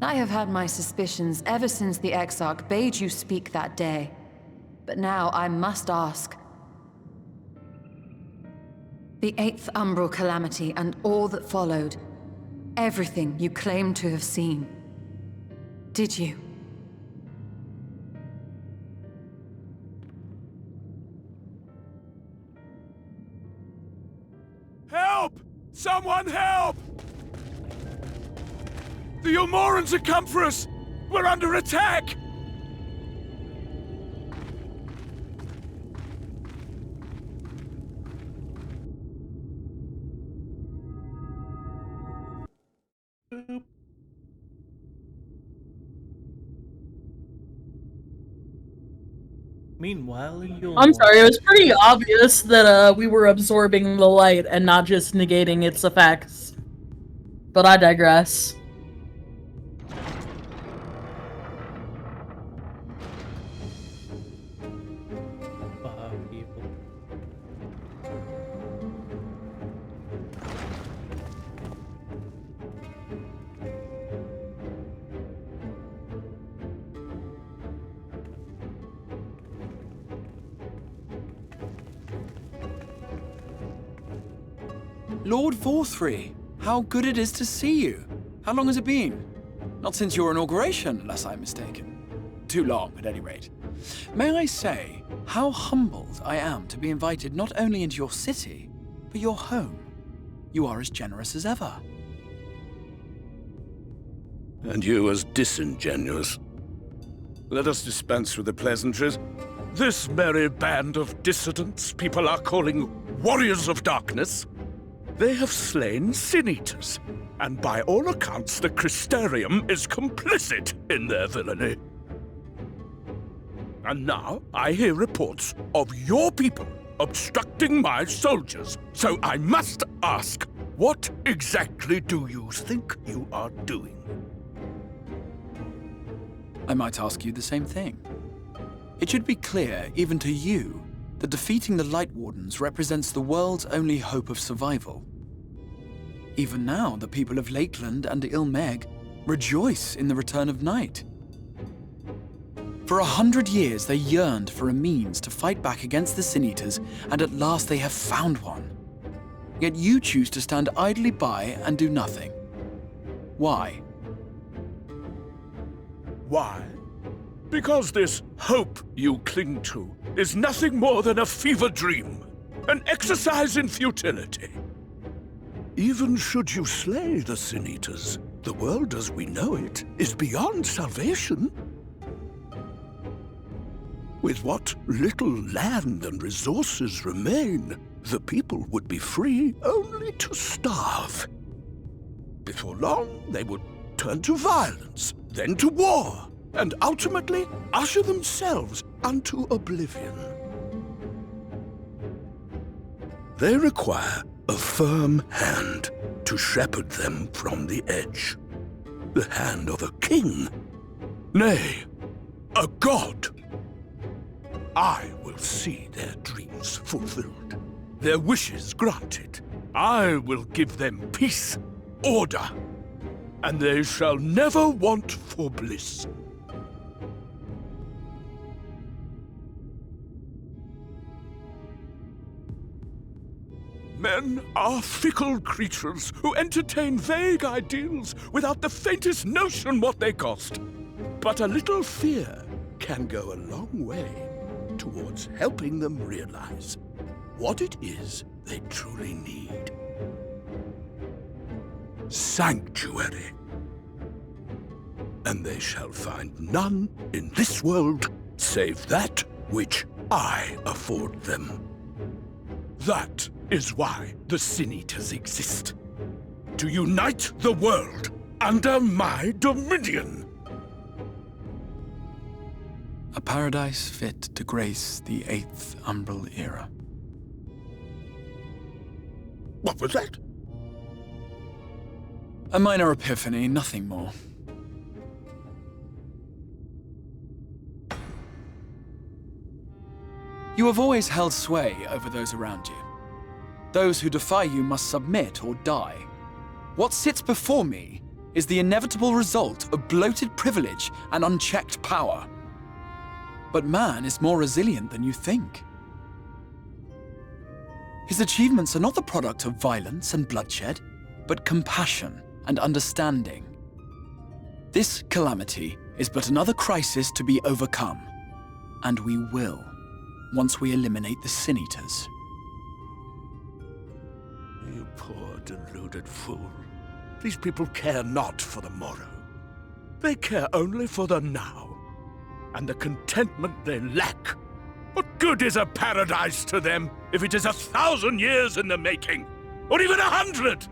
I have had my suspicions ever since the Exarch bade you speak that day. But now I must ask. The 8th Umbral Calamity and all that followed. Everything you claim to have seen. Did you? Help! Someone help! The Ilmorans have come for us! We're under attack! Meanwhile, in your I'm sorry, it was pretty obvious that we were absorbing the light and not just negating its effects. But I digress. people. Lord Forthry, how good it is to see you. How long has it been? Not since your inauguration, unless I'm mistaken. Too long, at any rate. May I say how humbled I am to be invited not only into your city, but your home. You are as generous as ever. And you as disingenuous. Let us dispense with the pleasantries. This merry band of dissidents people are calling Warriors of Darkness. They have slain Sin-Eaters, and by all accounts the Crystarium is complicit in their villainy. And now I hear reports of your people obstructing my soldiers, so I must ask, what exactly do you think you are doing? I might ask you the same thing. It should be clear, even to you, that defeating the Light Wardens represents the world's only hope of survival. Even now, the people of Lakeland and Ilmeg rejoice in the return of night. For 100 years, they yearned for a means to fight back against the Sin-Eaters, and at last they have found one. Yet you choose to stand idly by and do nothing. Why? Why? Because this hope you cling to is nothing more than a fever dream, an exercise in futility. Even should you slay the Sin Eaters, the world as we know it is beyond salvation. With what little land and resources remain, the people would be free only to starve. Before long, they would turn to violence, then to war, and ultimately usher themselves unto oblivion. They require a firm hand to shepherd them from the edge. The hand of a king, nay, a god. I will see their dreams fulfilled, their wishes granted. I will give them peace, order, and they shall never want for bliss. Men are fickle creatures who entertain vague ideals without the faintest notion what they cost. But a little fear can go a long way towards helping them realize what it is they truly need. Sanctuary. And they shall find none in this world save that which I afford them. That is why the Sin Eaters exist. To unite the world under my dominion. A paradise fit to grace the 8th Umbral Era. What was that? A minor epiphany, nothing more. You have always held sway over those around you. Those who defy you must submit or die. What sits before me is the inevitable result of bloated privilege and unchecked power. But man is more resilient than you think. His achievements are not the product of violence and bloodshed, but compassion and understanding. This calamity is but another crisis to be overcome, and we will, once we eliminate the Sin Eaters. You poor deluded fool. These people care not for the morrow. They care only for the now, and the contentment they lack. What good is a paradise to them if it is 1,000 years in the making, or even 100?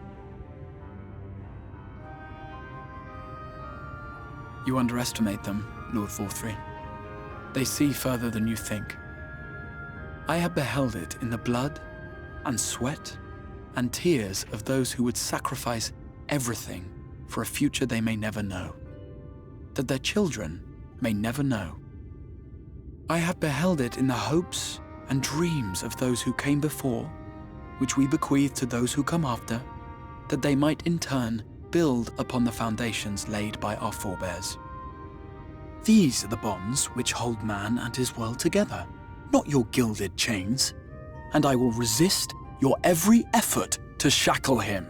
You underestimate them, Lord Vorthry. They see further than you think. I have beheld it in the blood and sweat and tears of those who would sacrifice everything for a future they may never know, that their children may never know. I have beheld it in the hopes and dreams of those who came before, which we bequeath to those who come after, that they might in turn build upon the foundations laid by our forebears. These are the bonds which hold man and his world together, not your gilded chains, and I will resist your every effort to shackle him.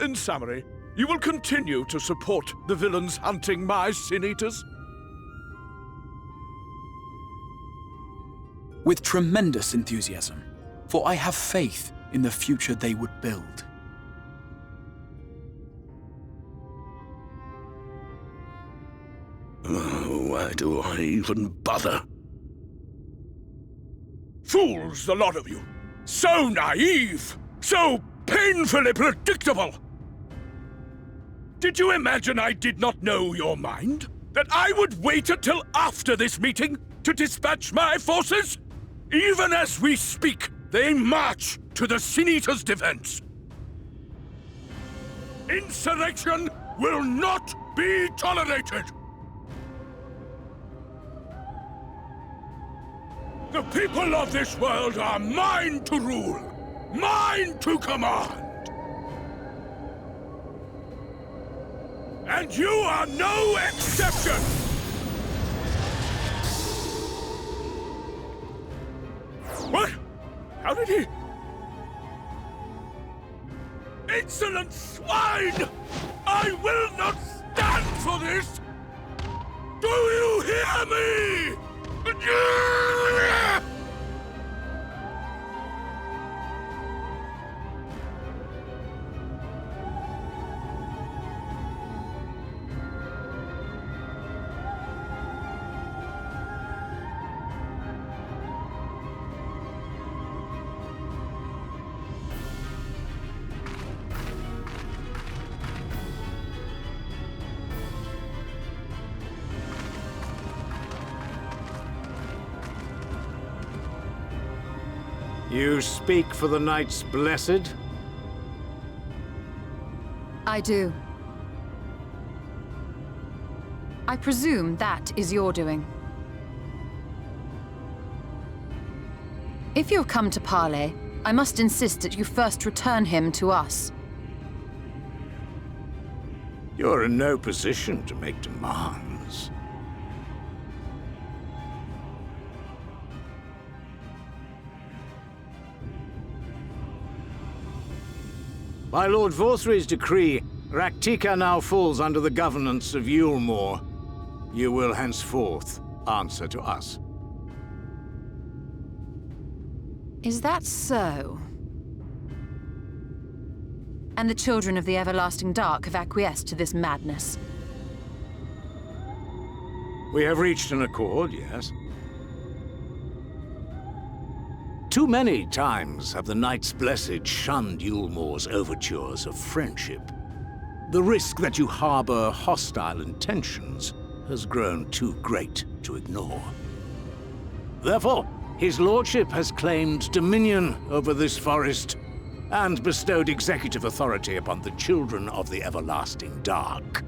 In summary, you will continue to support the villains hunting my Sin Eaters? With tremendous enthusiasm, for I have faith in the future they would build. Oh, why do I even bother? Fools, the lot of you! So naive! So painfully predictable! Did you imagine I did not know your mind? That I would wait until after this meeting to dispatch my forces? Even as we speak, they march to the Sin Eaters' defense. Insurrection will not be tolerated! The people of this world are mine to rule, mine to command. And you are no exception! What? How did he... Insolent swine! I will not stand for this! Do you hear me? You speak for the Knights Blessed? I do. I presume that is your doing. If you have come to parley, I must insist that you first return him to us. You're in no position to make demands. By Lord Vorthry's decree, Raktika now falls under the governance of Yulmore. You will henceforth answer to us. Is that so? And the children of the Everlasting Dark have acquiesced to this madness? We have reached an accord, yes. Too many times have the Knights Blessed shunned Yulmore's overtures of friendship. The risk that you harbor hostile intentions has grown too great to ignore. Therefore, his lordship has claimed dominion over this forest and bestowed executive authority upon the children of the Everlasting Dark.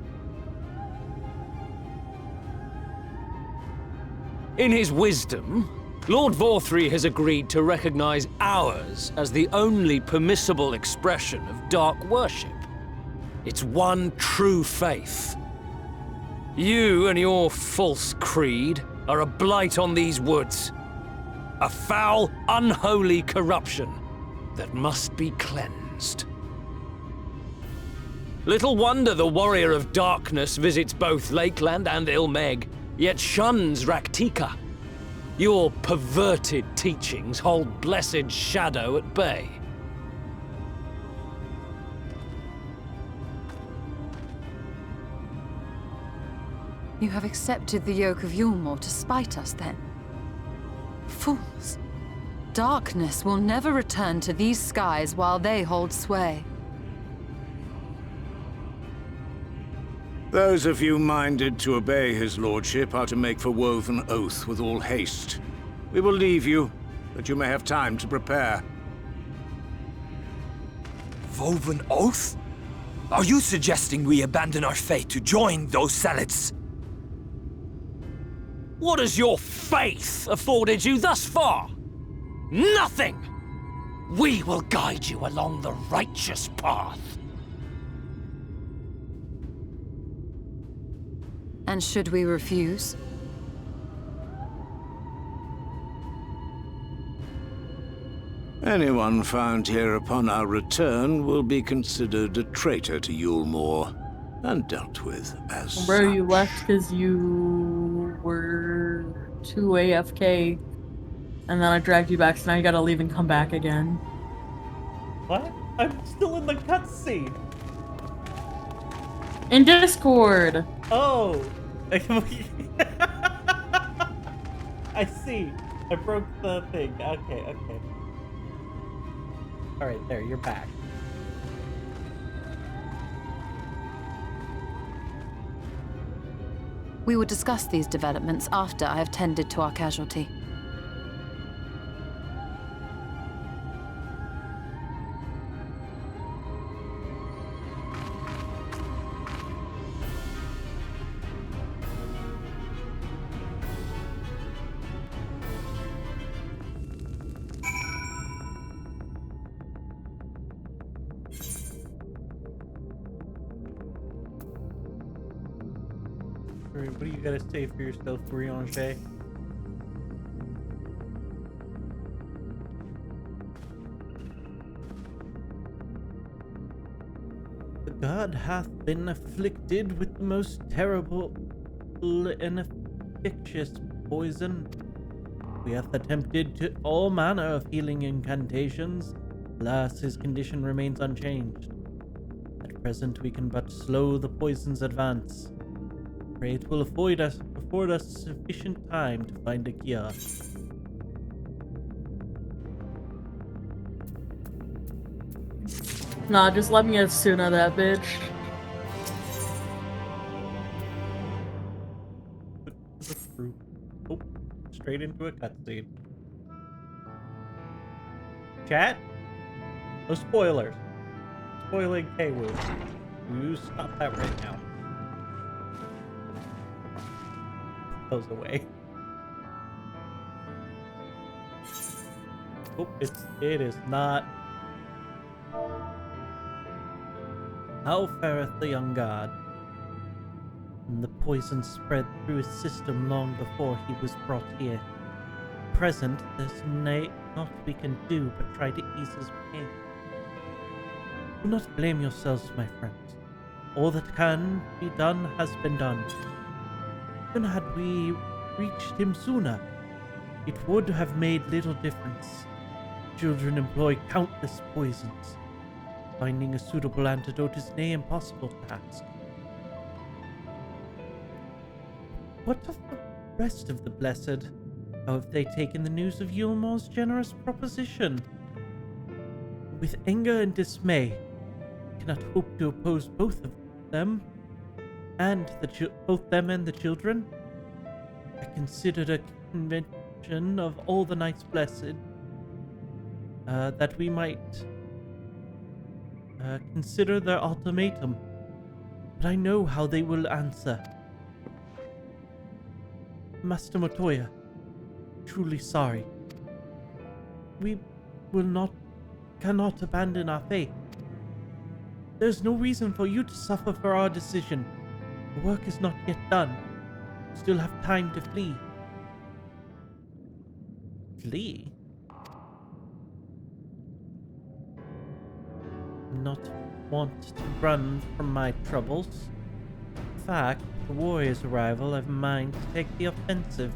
In his wisdom, Lord Vorthry has agreed to recognize ours as the only permissible expression of dark worship. It's one true faith. You and your false creed are a blight on these woods. A foul, unholy corruption that must be cleansed. Little wonder the Warrior of Darkness visits both Lakeland and Ilmeg, yet shuns Raktika. Your perverted teachings hold blessed Shadow at bay. You have accepted the yoke of Yulmore to spite us, then? Fools! Darkness will never return to these skies while they hold sway. Those of you minded to obey his lordship are to make for Woven Oath with all haste. We will leave you, that you may have time to prepare. Woven Oath? Are you suggesting we abandon our fate to join those zealots? What has your faith afforded you thus far? Nothing! We will guide you along the righteous path. And should we refuse? Anyone found here upon our return will be considered a traitor to Yulmore and dealt with as Bro, such. you left because you were too AFK, and then I dragged you back, so now you gotta leave and come back again. What? I'm still in the cutscene. In Discord! Oh. I see. I broke the thing. Okay. Alright, there, you're back. We will discuss these developments after I have tended to our casualty. Alright, what do you gotta say for yourself, Briange? The god hath been afflicted with the most terrible and infectious poison. We hath attempted to all manner of healing incantations. Alas, his condition remains unchanged. At present we can but slow the poison's advance. Pray it will afford us sufficient time to find a cure. Nah, just let me get Suna that bitch. Oh, straight into a cutscene. Chat? No spoilers. Spoiling K-Woo. You stop that right now. Put those away. Oh, it is not. How fareth the young god? And the poison spread through his system long before he was brought here. At present, there's naught we can do but try to ease his pain. Do not blame yourselves, my friends. All that can be done has been done. Even had we reached him sooner, it would have made little difference. Children employ countless poisons. Finding a suitable antidote is an impossible task. What of the rest of the Blessed? How have they taken the news of Yulmore's generous proposition? With anger and dismay, I cannot hope to oppose both of them, and both them and the children. I considered a convention of all the Knights Blessed that we might consider their ultimatum, but I know how they will answer. Master Motoya, truly sorry. We cannot abandon our faith. There's no reason for you to suffer for our decision. The work is not yet done. You still have time to flee. Flee? Not want to run from my troubles. In fact, the warrior's arrival, I've in mind to take the offensive.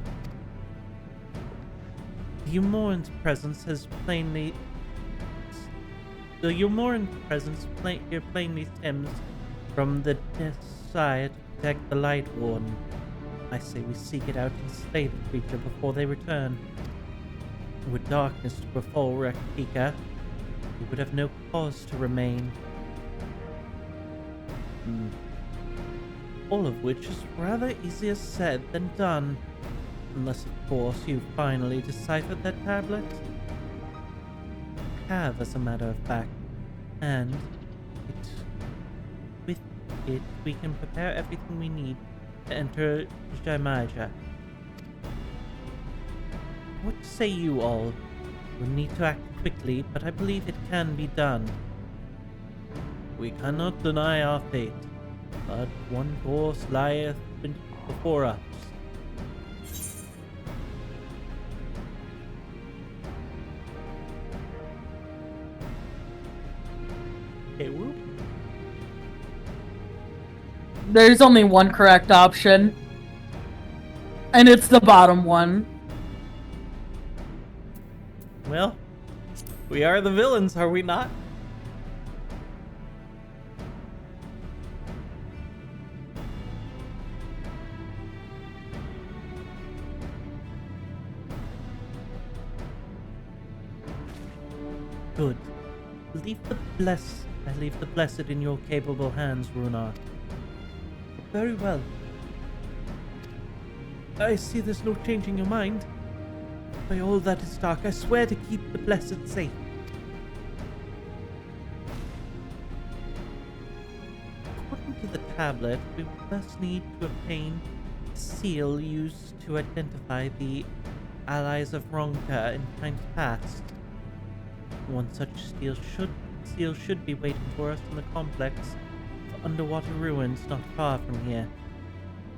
The Yumoran's presence plainly stems from the desire to protect the Light Warden. I say we seek it out and slay the creature before they return. With darkness to befall Rakika, we would have no cause to remain. All of which is rather easier said than done. Unless, of course, you finally deciphered that tablet. I have, as a matter of fact. And with it, we can prepare everything we need to enter Jaimaja. What say you all? We'll need to act quickly, but I believe it can be done. We cannot deny our fate, but one course lieth before us. Okay, whoop. There's only one correct option, and it's the bottom one. Well, we are the villains, are we not? Good. I leave the blessed in your capable hands, Runar. Very well. I see there's no changing your mind. By all that is dark, I swear to keep the blessed safe. According to the tablet, we will first need to obtain a seal used to identify the allies of Ronka in times past. One such seal should be waiting for us in the complex of underwater ruins not far from here.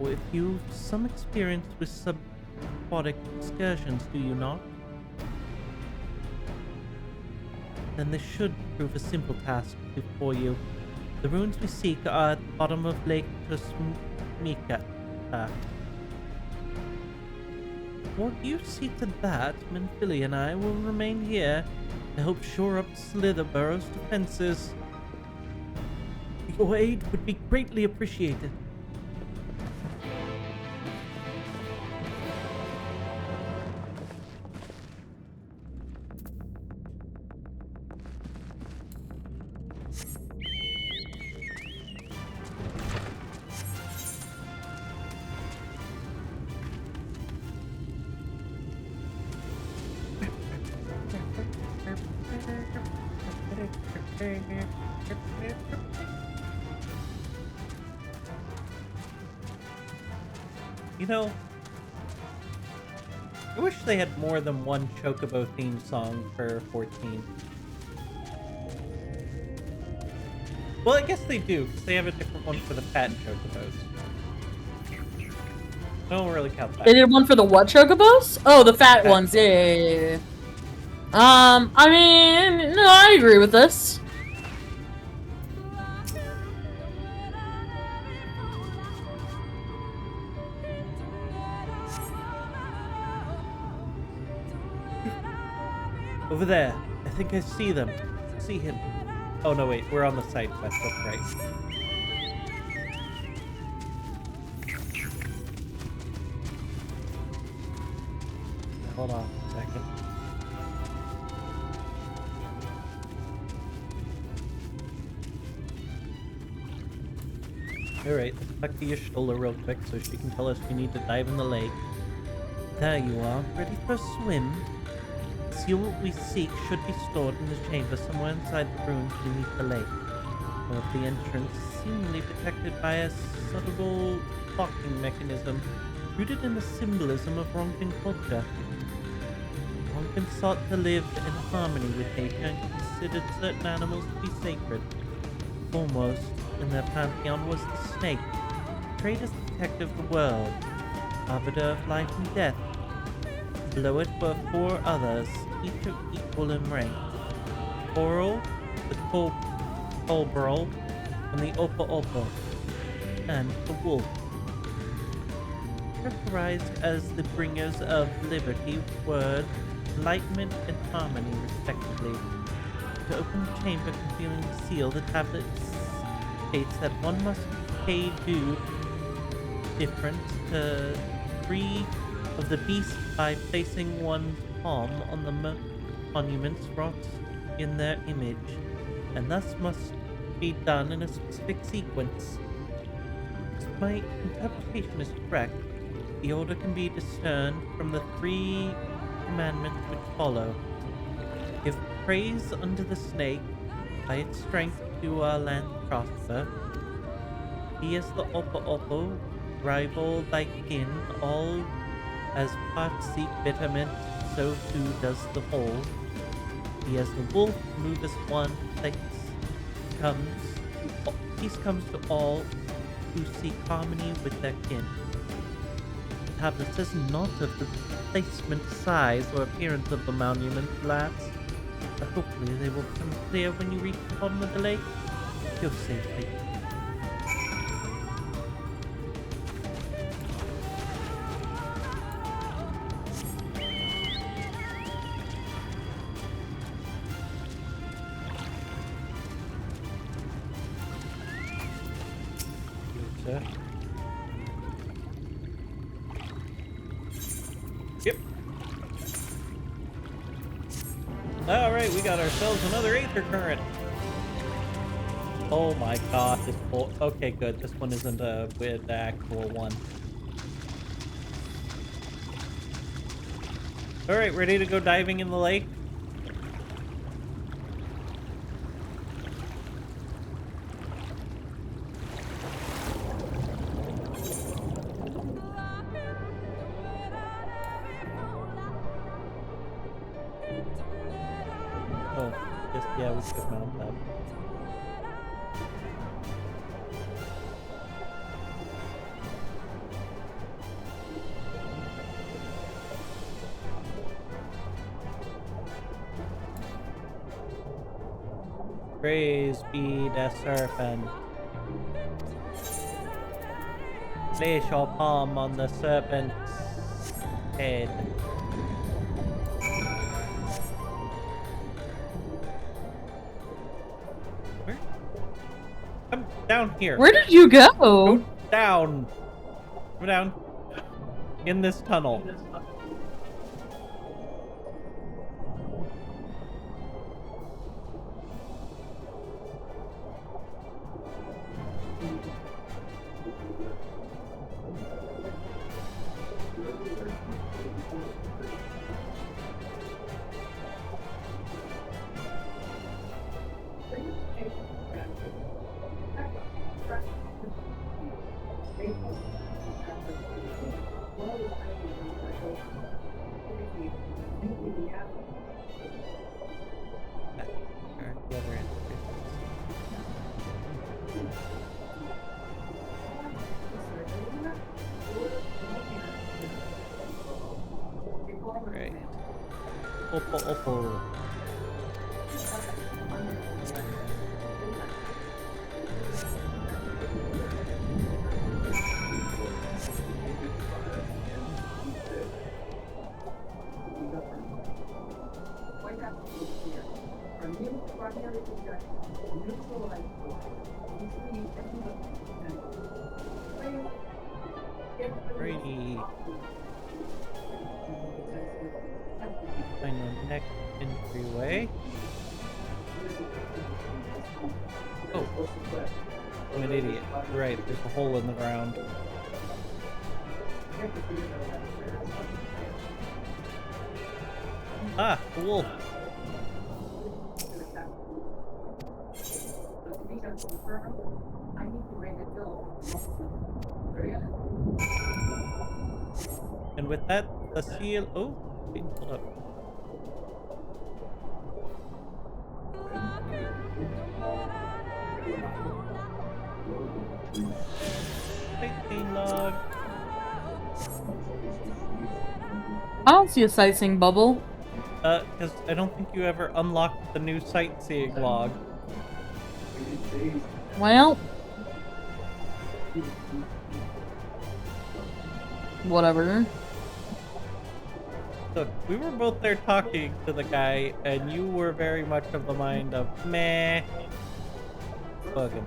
Or if you've some experience with subaquatic excursions, do you not? Then this should prove a simple task for you. The runes we seek are at the bottom of Lake Tusmika. While you see to that, Menphili and I will remain here to help shore up Slitherborough's defenses. Your aid would be greatly appreciated. You know, I wish they had more than one Chocobo theme song for 14. Well, I guess they do, because they have a different one for the fat Chocobos. I don't really count that. They did one for the what Chocobos? Oh, the fat ones. Yeah. I mean, no, I agree with this. Over there. I think I see them. See him. Oh, no, wait. We're on the side quest. That's right. Hold on a second. Alright, let's talk to Y'shtola real quick so she can tell us we need to dive in the lake. There you are, ready for a swim. The seal we seek should be stored in the chamber somewhere inside the ruins beneath the lake. Of the entrance, seemingly protected by a subtle locking mechanism rooted in the symbolism of Ronkin culture. Ronkin sought to live in harmony with nature and considered certain animals to be sacred. Foremost in their pantheon was the snake, portrayed as the protector of the world, arbiter of life and death. Below it were 4 others, each of equal in rank. Coral, the Colbrol, and the Opa, and the wolf. Characterized as the bringers of liberty, word, enlightenment, and harmony, respectively. To open the chamber concealing the seal, the tablet states that one must pay due difference to 3 of the beasts by placing one's palm on the monuments wrought in their image, and thus must be done in a specific sequence. If my interpretation is correct, the order can be discerned from the 3 commandments which follow. Give praise unto the snake, by its strength do our land prosper. He is the Opa, rival thy kin, all as parts seek betterment, so too does the whole. He as the wolf moveth one, peace comes to all who seek harmony with their kin. The tablet says not of the placement, size, or appearance of the monument, lads, but hopefully they will become clear when you reach the bottom of the lake. Go safely. Yep. Alright, we got ourselves another Aether Current. Oh my god, this whole... Okay, good. This one isn't a with the actual one. Alright, ready to go diving in the lake? Yeah, we should mount that. Praise be the serpent. Place your palm on the serpent's head. Where? Come down here. Where did you go? Go down. Go down. In this tunnel. Right. Oppo. Brady. Find the next entryway. Oh. I'm an idiot. Right, there's a hole in the ground. Ah, the wolf. And with that, the seal. Oh, wait, hold up. Sightseeing log. I don't see a sightseeing bubble. Because I don't think you ever unlocked the new sightseeing log. Well, whatever. Look, we were both there talking to the guy, and you were very much of the mind of, meh, bug him.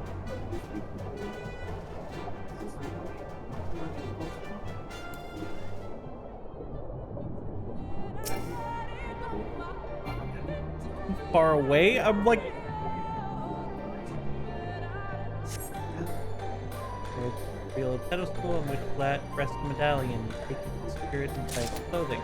Far away? I'm like... Reveal a pedestal on which flat rests a medallion. Take the spirit inside the clothing.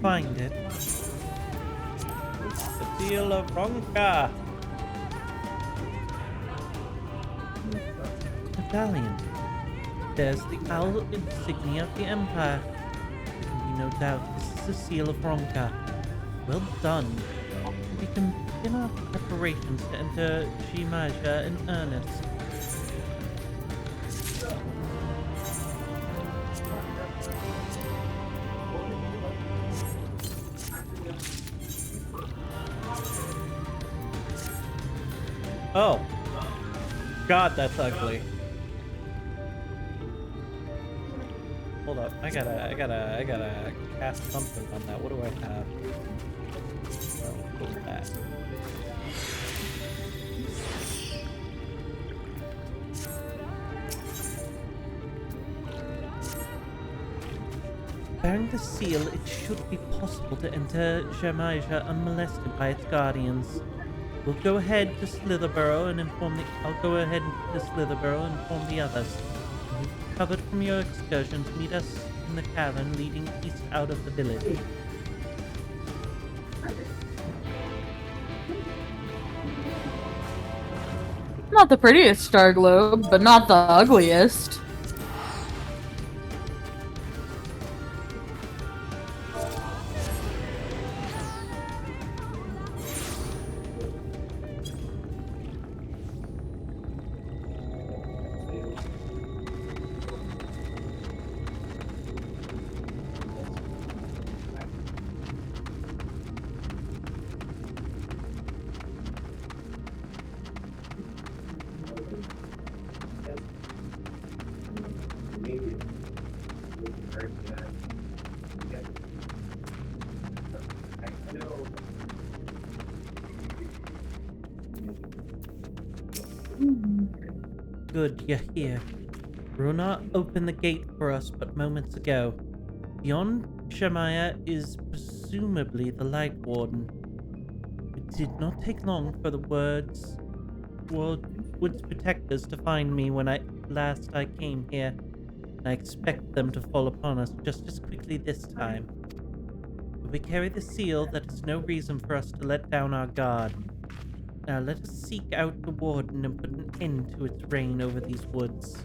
Find it. The seal of Ronka. Medallion. There's the owl insignia of the Empire. There can be no doubt this is the seal of Ronka. Well done. We can begin our preparations to enter Shimaja in earnest. Oh. God, that's ugly. Hold up. I gotta cast something on that. What do I have? Oh, what's that? Bearing the seal, it should be possible to enter Shemaija unmolested by its guardians. We'll go ahead to Slitherborough and inform the... I'll go ahead to Slitherborough and inform the others. When you've recovered from your excursions, meet us in the cavern leading east out of the village. Not the prettiest star globe, but not the ugliest. Good, you're here. Runa opened the gate for us but moments ago. Beyond Shemaya is presumably the Light Warden. It did not take long for the Woods protectors to find me when I came here. And I expect them to fall upon us just as quickly this time. But we carry the seal that is no reason for us to let down our guard. Now let us seek out the Warden and put an end to its reign over these woods.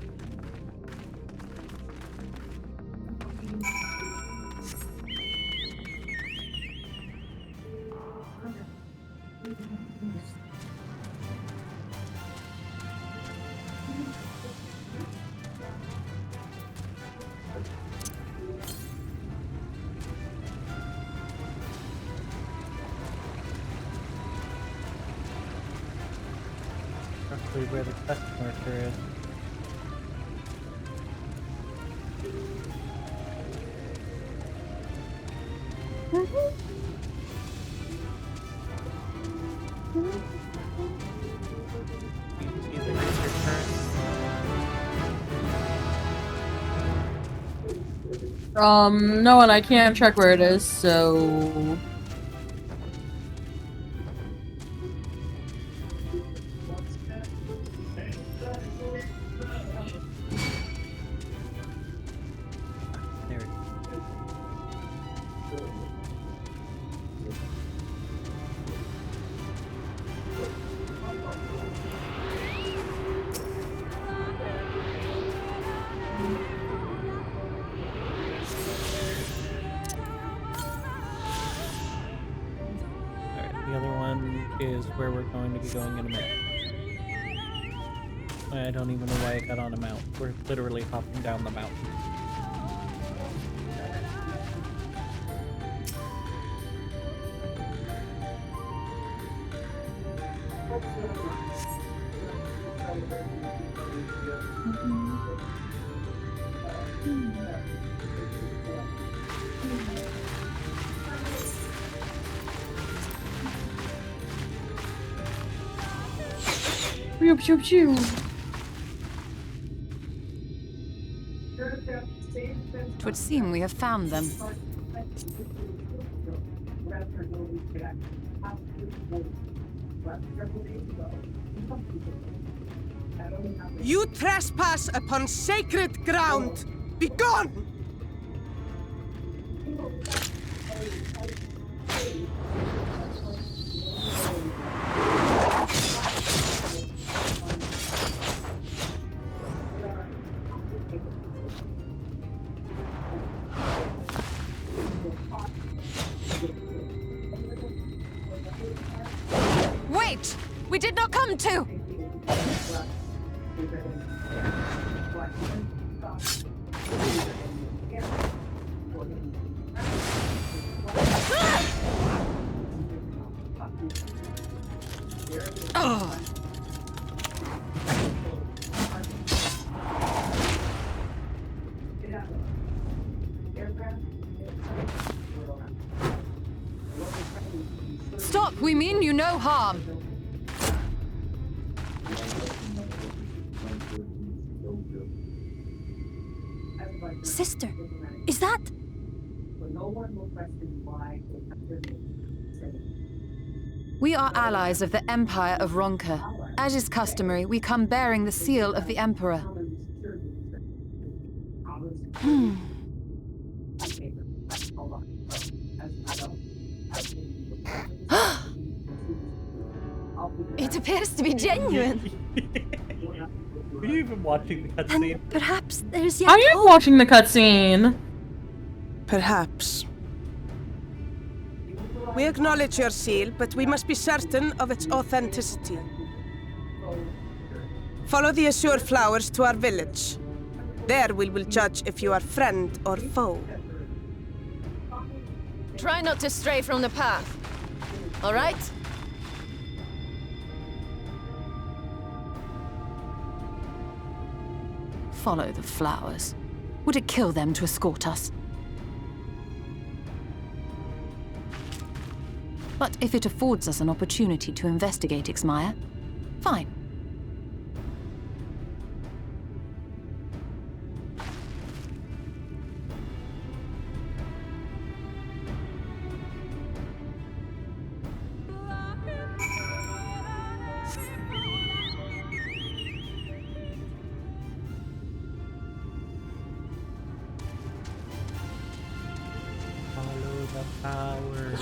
Roughly where the quest marker is. You can see the ranger current. No, and I can't check where it is, so... There it is. Alright, the other one is where we're going to be going in a minute. I don't even know why I got on a mount. We're literally hopping down the mountain. Pew pew pew. It would seem we have found them. You trespass upon sacred ground! Begone! Wait! We did not come to! Ugh. Stop! We mean you no harm. Sister, is that? We are allies of the Empire of Ronka. As is customary, we come bearing the seal of the Emperor. It appears to be genuine. Are you even watching the cutscene? And perhaps there's yet I am hope. watching the cutscene. Perhaps. We acknowledge your seal, but we must be certain of its authenticity. Follow the azure flowers to our village. There we will judge if you are friend or foe. Try not to stray from the path. All right? Follow the flowers. Would it kill them to escort us? But if it affords us an opportunity to investigate Ixmaya, fine. Follow the power.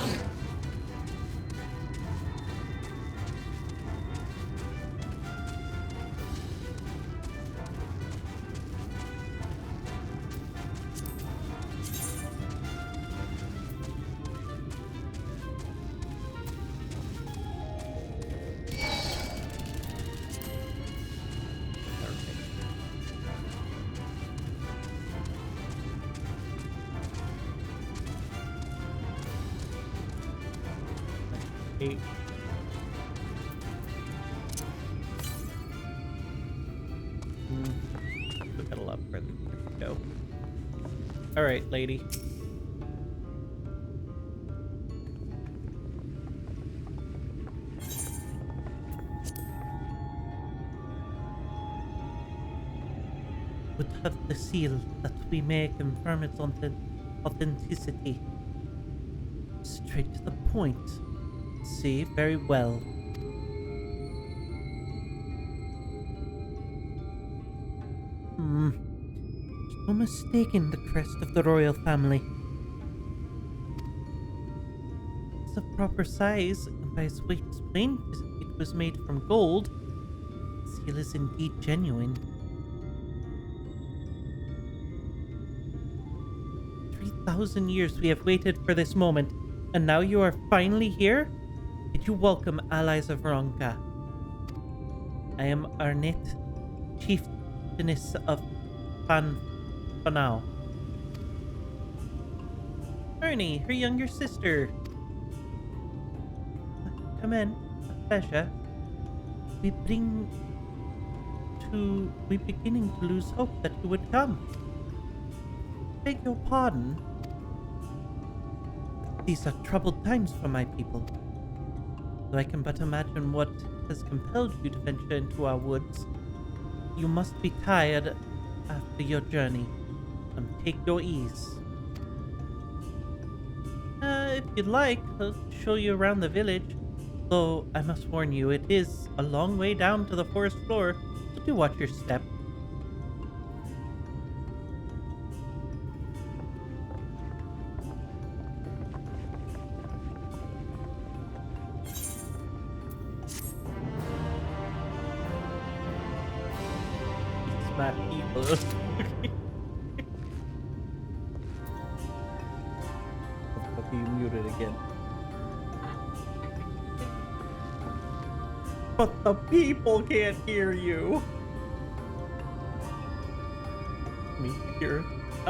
Eight. We've got a lot further to go. All right, lady. Would have the seal that we may confirm its authenticity. Straight to the point. See, very well. There's no mistaking the crest of the royal family. It's of proper size, and by its weight explained it was made from gold. The seal is indeed genuine. 3,000 years we have waited for this moment, and now you are finally here? Did you welcome allies of Ronka? I am Arnett, chieftainess of Fanao. Ernie, her younger sister. Come in, a pleasure. We beginning to lose hope that you would come. Beg your pardon. These are troubled times for my people. Though I can but imagine what has compelled you to venture into our woods. You must be tired after your journey. Take your ease. If you'd like, I'll show you around the village. Though I must warn you, it is a long way down to the forest floor, so do watch your step. My people. I'll be muted again. But the people can't hear you. Me here.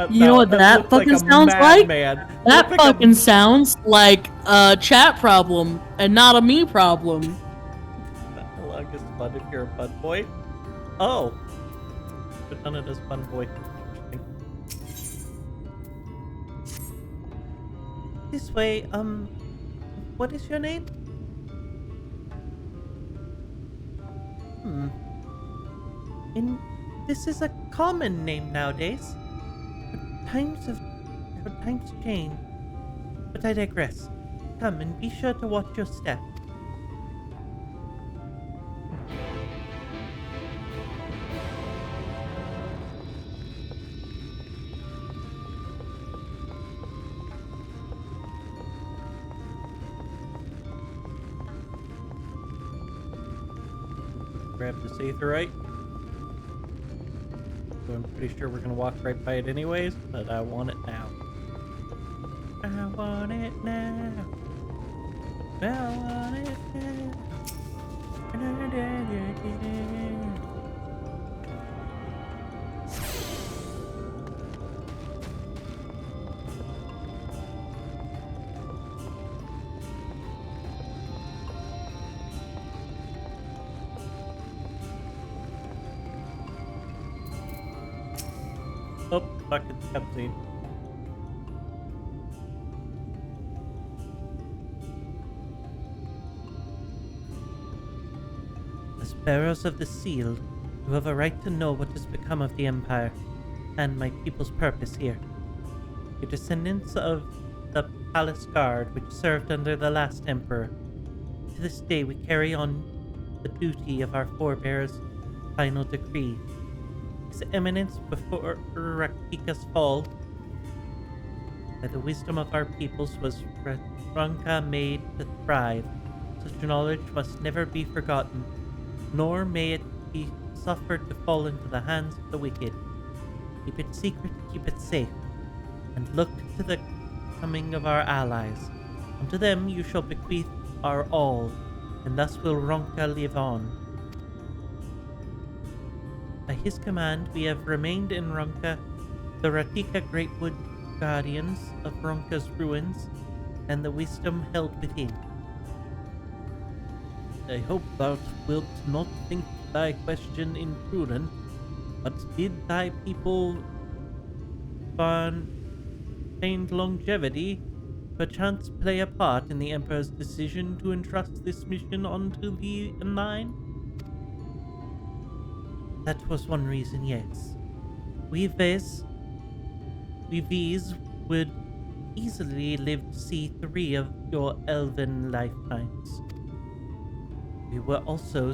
You know what that fucking sounds like? That fucking sounds like a chat problem and not a me problem. Not the longest fun if you're a fun boy. Oh. But none of this fun boy. This way, what is your name? This is a common name nowadays. But times change. But I digress. Come and be sure to watch your step. grab this aetherite. So I'm pretty sure we're gonna walk right by it anyways, but I want it now. I want it now. I want it now. Oh, fuck, it's a cutscene. As bearers of the seal, you have a right to know what has become of the Empire, and my people's purpose here. Your descendants of the Palace Guard, which served under the last Emperor. To this day we carry on the duty of our forebears' final decree. His Eminence before Rakika's fall, by the wisdom of our peoples, was Ranka made to thrive. Such knowledge must never be forgotten, nor may it be suffered to fall into the hands of the wicked. Keep it secret, keep it safe, and look to the coming of our allies. Unto them you shall bequeath our all, and thus will Ronka live on. By his command, we have remained in Ronka, the Ratika Greatwood guardians of Ronka's ruins, and the wisdom held within. I hope thou wilt not think thy question imprudent, but did thy people find longevity perchance play a part in the Emperor's decision to entrust this mission unto thee and thine? That was one reason, yes. We V's would easily live to see 3 of your elven lifetimes. We were also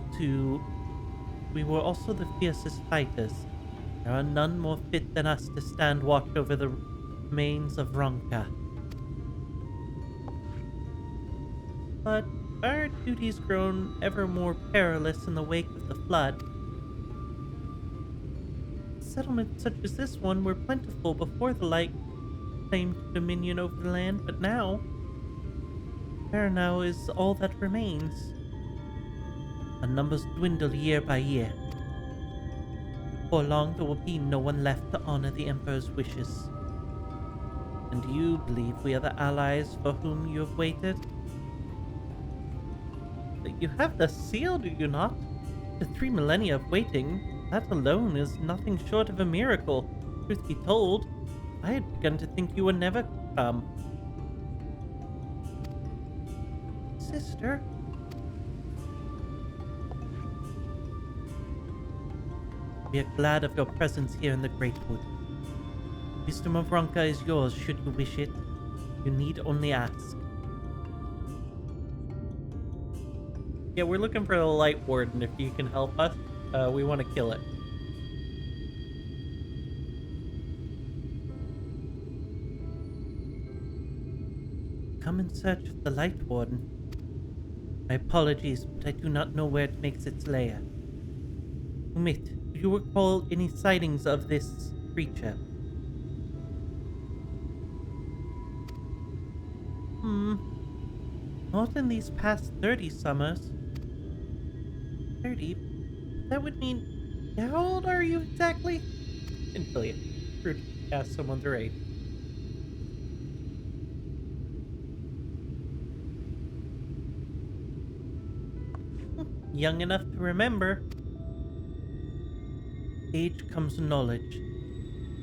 the fiercest fighters. There are none more fit than us to stand watch over the remains of Ronka. But our duties grown ever more perilous in the wake of the flood. Settlements such as this one were plentiful before the light claimed dominion over the land, but now, where now is all that remains? Our numbers dwindle year by year. Before long, there will be no one left to honor the Emperor's wishes. And do you believe we are the allies for whom you have waited? But you have the seal, do you not? The 3 millennia of waiting, that alone is nothing short of a miracle. Truth be told, I had begun to think you would never come. Sister? We are glad of your presence here in the Great Wood. Wisdom of Ronka is yours should you wish it. You need only ask. Yeah, we're looking for the Light Warden if you can help us. We want to kill it. Come in search of the Light Warden. My apologies, but I do not know where it makes its lair. Umit, do you recall any sightings of this creature? Not in these past 30 summers. 30? That would mean... How old are you exactly? Didn't tell you. Rude to ask someone their age. Young enough to remember. Age comes knowledge.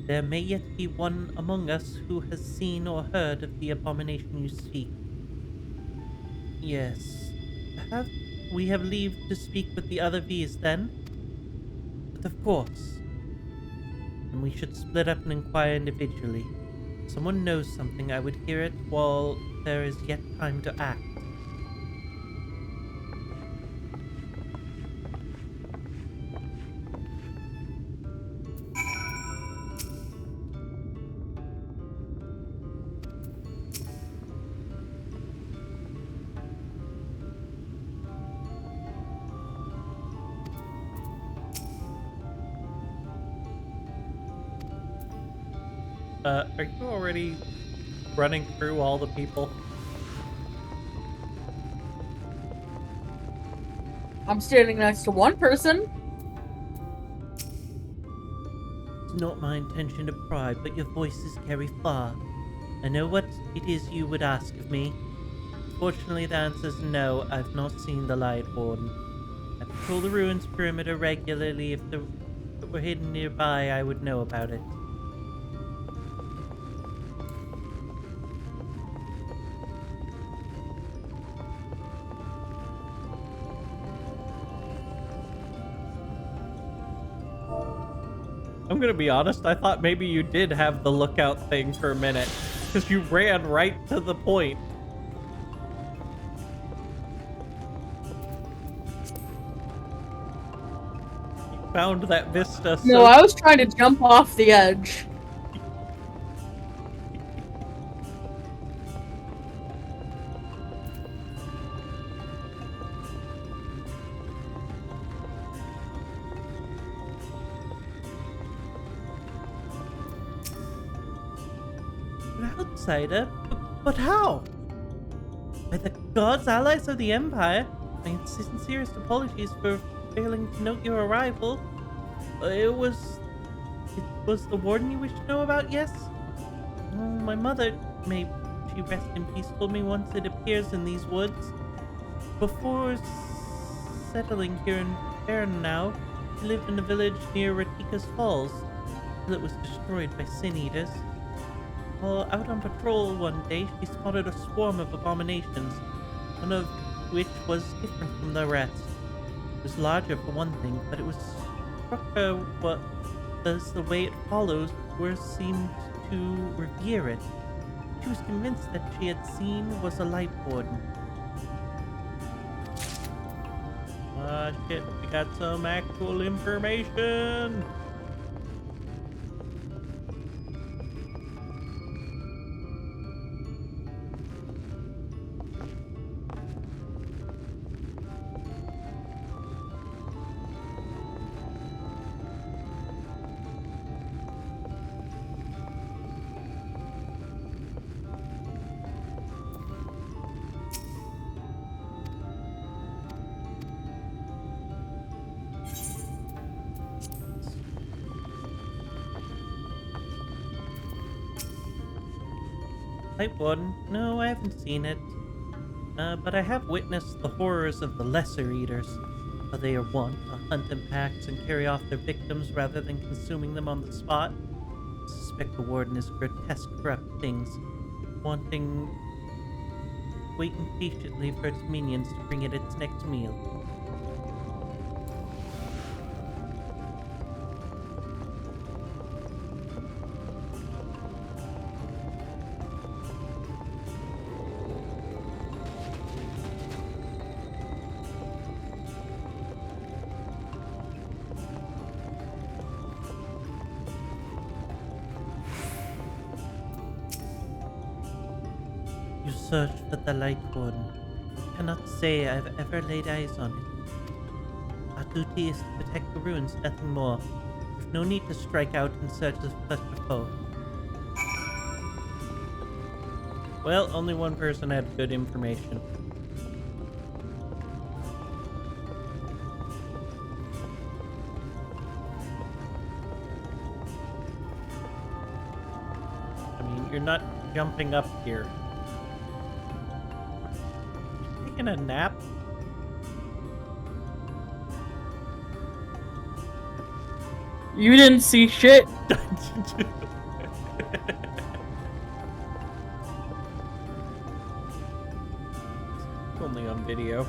There may yet be one among us who has seen or heard of the abomination you speak. Yes. We have leave to speak with the other V's then? But of course. And we should split up and inquire individually. If someone knows something, I would hear it while there is yet time to act. Are you already running through all the people? I'm standing next to one person. It's not my intention to pry, but your voices carry far. I know what it is you would ask of me. Fortunately, the answer is no. I've not seen the Light Warden. I patrol the ruins perimeter regularly. If it were hidden nearby, I would know about it. I'm gonna be honest, I thought maybe you did have the lookout thing for a minute, because you ran right to the point. You found that vista so... No, I was trying to jump off the edge. Outsider? But how? By the gods, allies of the Empire. My sincerest apologies for failing to note your arrival. It was the warden you wished to know about, yes? Oh, my mother, may she rest in peace, told me once it appears in these woods. Before settling here in Fairnow, she lived in a village near Ratika's Falls, till it was destroyed by sin-eaters. While out on patrol one day, she spotted a swarm of abominations, one of which was different from the rest. It was larger for one thing, but it was struck her what was the way it follows, where seemed to revere it. She was convinced that she had seen was a light warden. Ah, shit, we got some actual information! Light Warden? No, I haven't seen it. But I have witnessed the horrors of the Lesser Eaters. How they are wont to hunt in packs and carry off their victims rather than consuming them on the spot. I suspect the Warden is grotesque, corrupt things, waiting patiently for its minions to bring it its next meal. You searched for the Light Warden. I cannot say I've ever laid eyes on it. Our duty is to protect the ruins, nothing more. We've no need to strike out in search of such a foe. Well, only one person had good information. I mean, you're not jumping up here. Taking a nap? You didn't see shit. Only on video.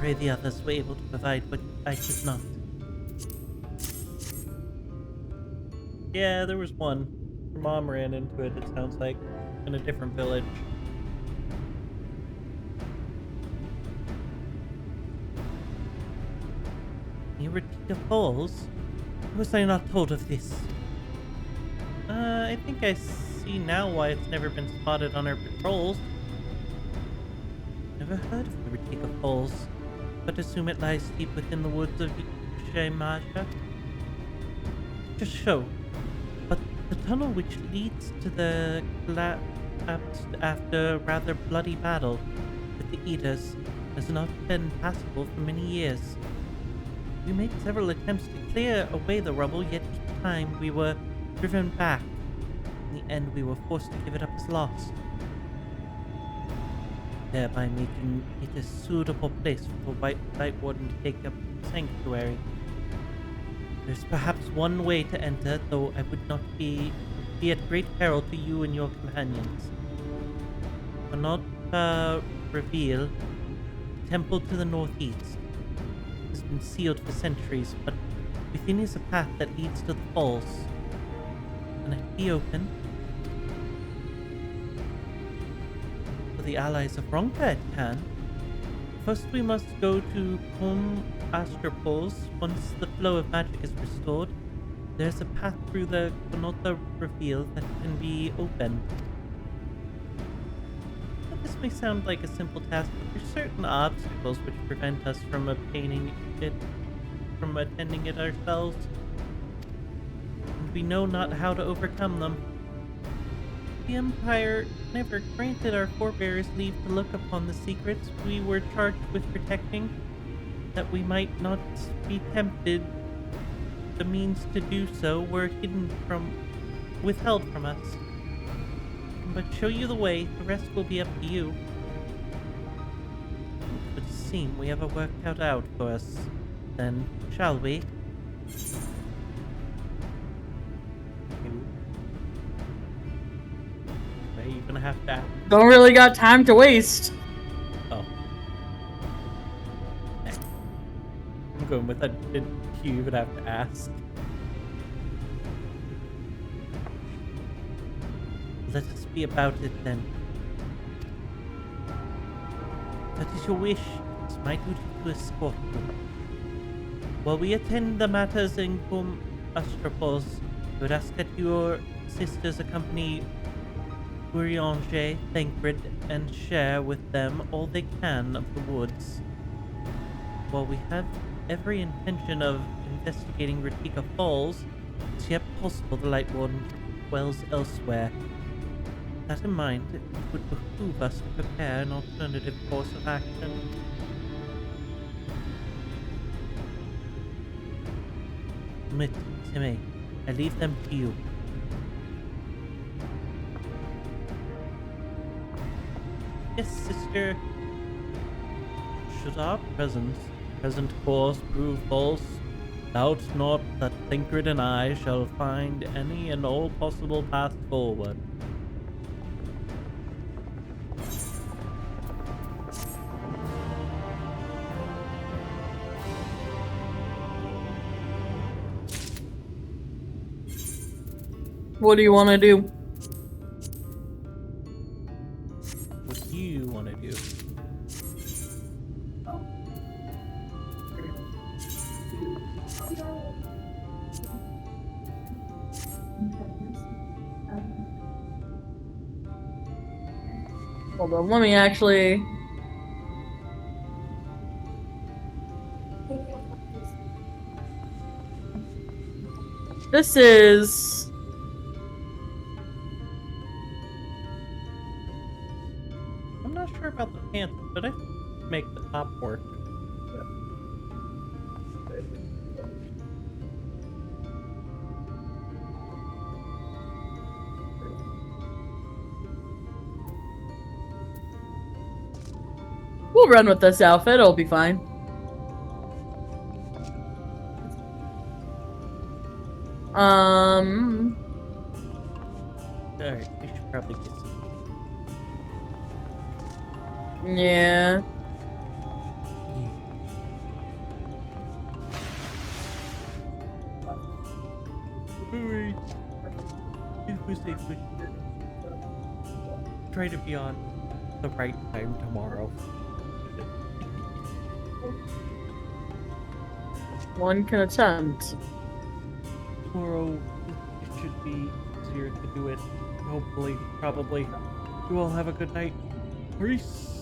Pray the others were able to provide what I could not. Yeah, there was one. Her mom ran into it, it sounds like, in a different village. Near Ratika Falls? Was I not told of this? I think I see now why it's never been spotted on our patrols. Never heard of the Ratika Falls, but assume it lies deep within the woods of Shemaja. Just show. But the tunnel which leads to the collapsed after a rather bloody battle with the Eaters has not been passable for many years. We made several attempts to clear away the rubble, yet each time we were driven back. In the end, we were forced to give it up as lost, thereby making it a suitable place for the White Warden to take up sanctuary. There's perhaps one way to enter, though I would not be at great peril to you and your companions. Do not reveal the temple to the northeast. It has been sealed for centuries, but within is a path that leads to the falls. Can it be open? For the allies of Ronka, it can. First, we must go to Kom Astropos. Once the flow of magic is restored, there's a path through the Konota reveal that can be opened. This may sound like a simple task, but there's certain obstacles which prevent us from attending it ourselves. And we know not how to overcome them. The Empire never granted our forebears leave to look upon the secrets we were charged with protecting, that we might not be tempted. The means to do so were withheld from us. But show you the way, the rest will be up to you. It would seem we have a work cut out for us, then, shall we? Are you gonna have to? Don't really got time to waste. Oh. I'm going with that. You would have to ask. Let us be about it then. That is your wish. It's my duty to escort you. While we attend the matters in Kom Astropos, I would ask that your sisters accompany Uriange, Thancred, and share with them all they can of the woods. While we have every intention of investigating Ratika Falls, it's yet possible the Light Warden dwells elsewhere. That in mind, it would behoove us to prepare an alternative course of action. Timmy, I leave them to you. Yes, sister. Should our present course prove false, doubt not that Thancred and I shall find any and all possible paths forward. What do you want to do? What do you want to do? Hold on, let me actually... This is... I'm not sure about the pants, but I make the top work. We'll run with this outfit, it'll be fine. Alright, we should probably get some. Yeah. Hurry! Please safely. Try to be on the right time tomorrow. One can attempt. Tomorrow, it should be easier to do it. Hopefully, probably. You all have a good night. Peace.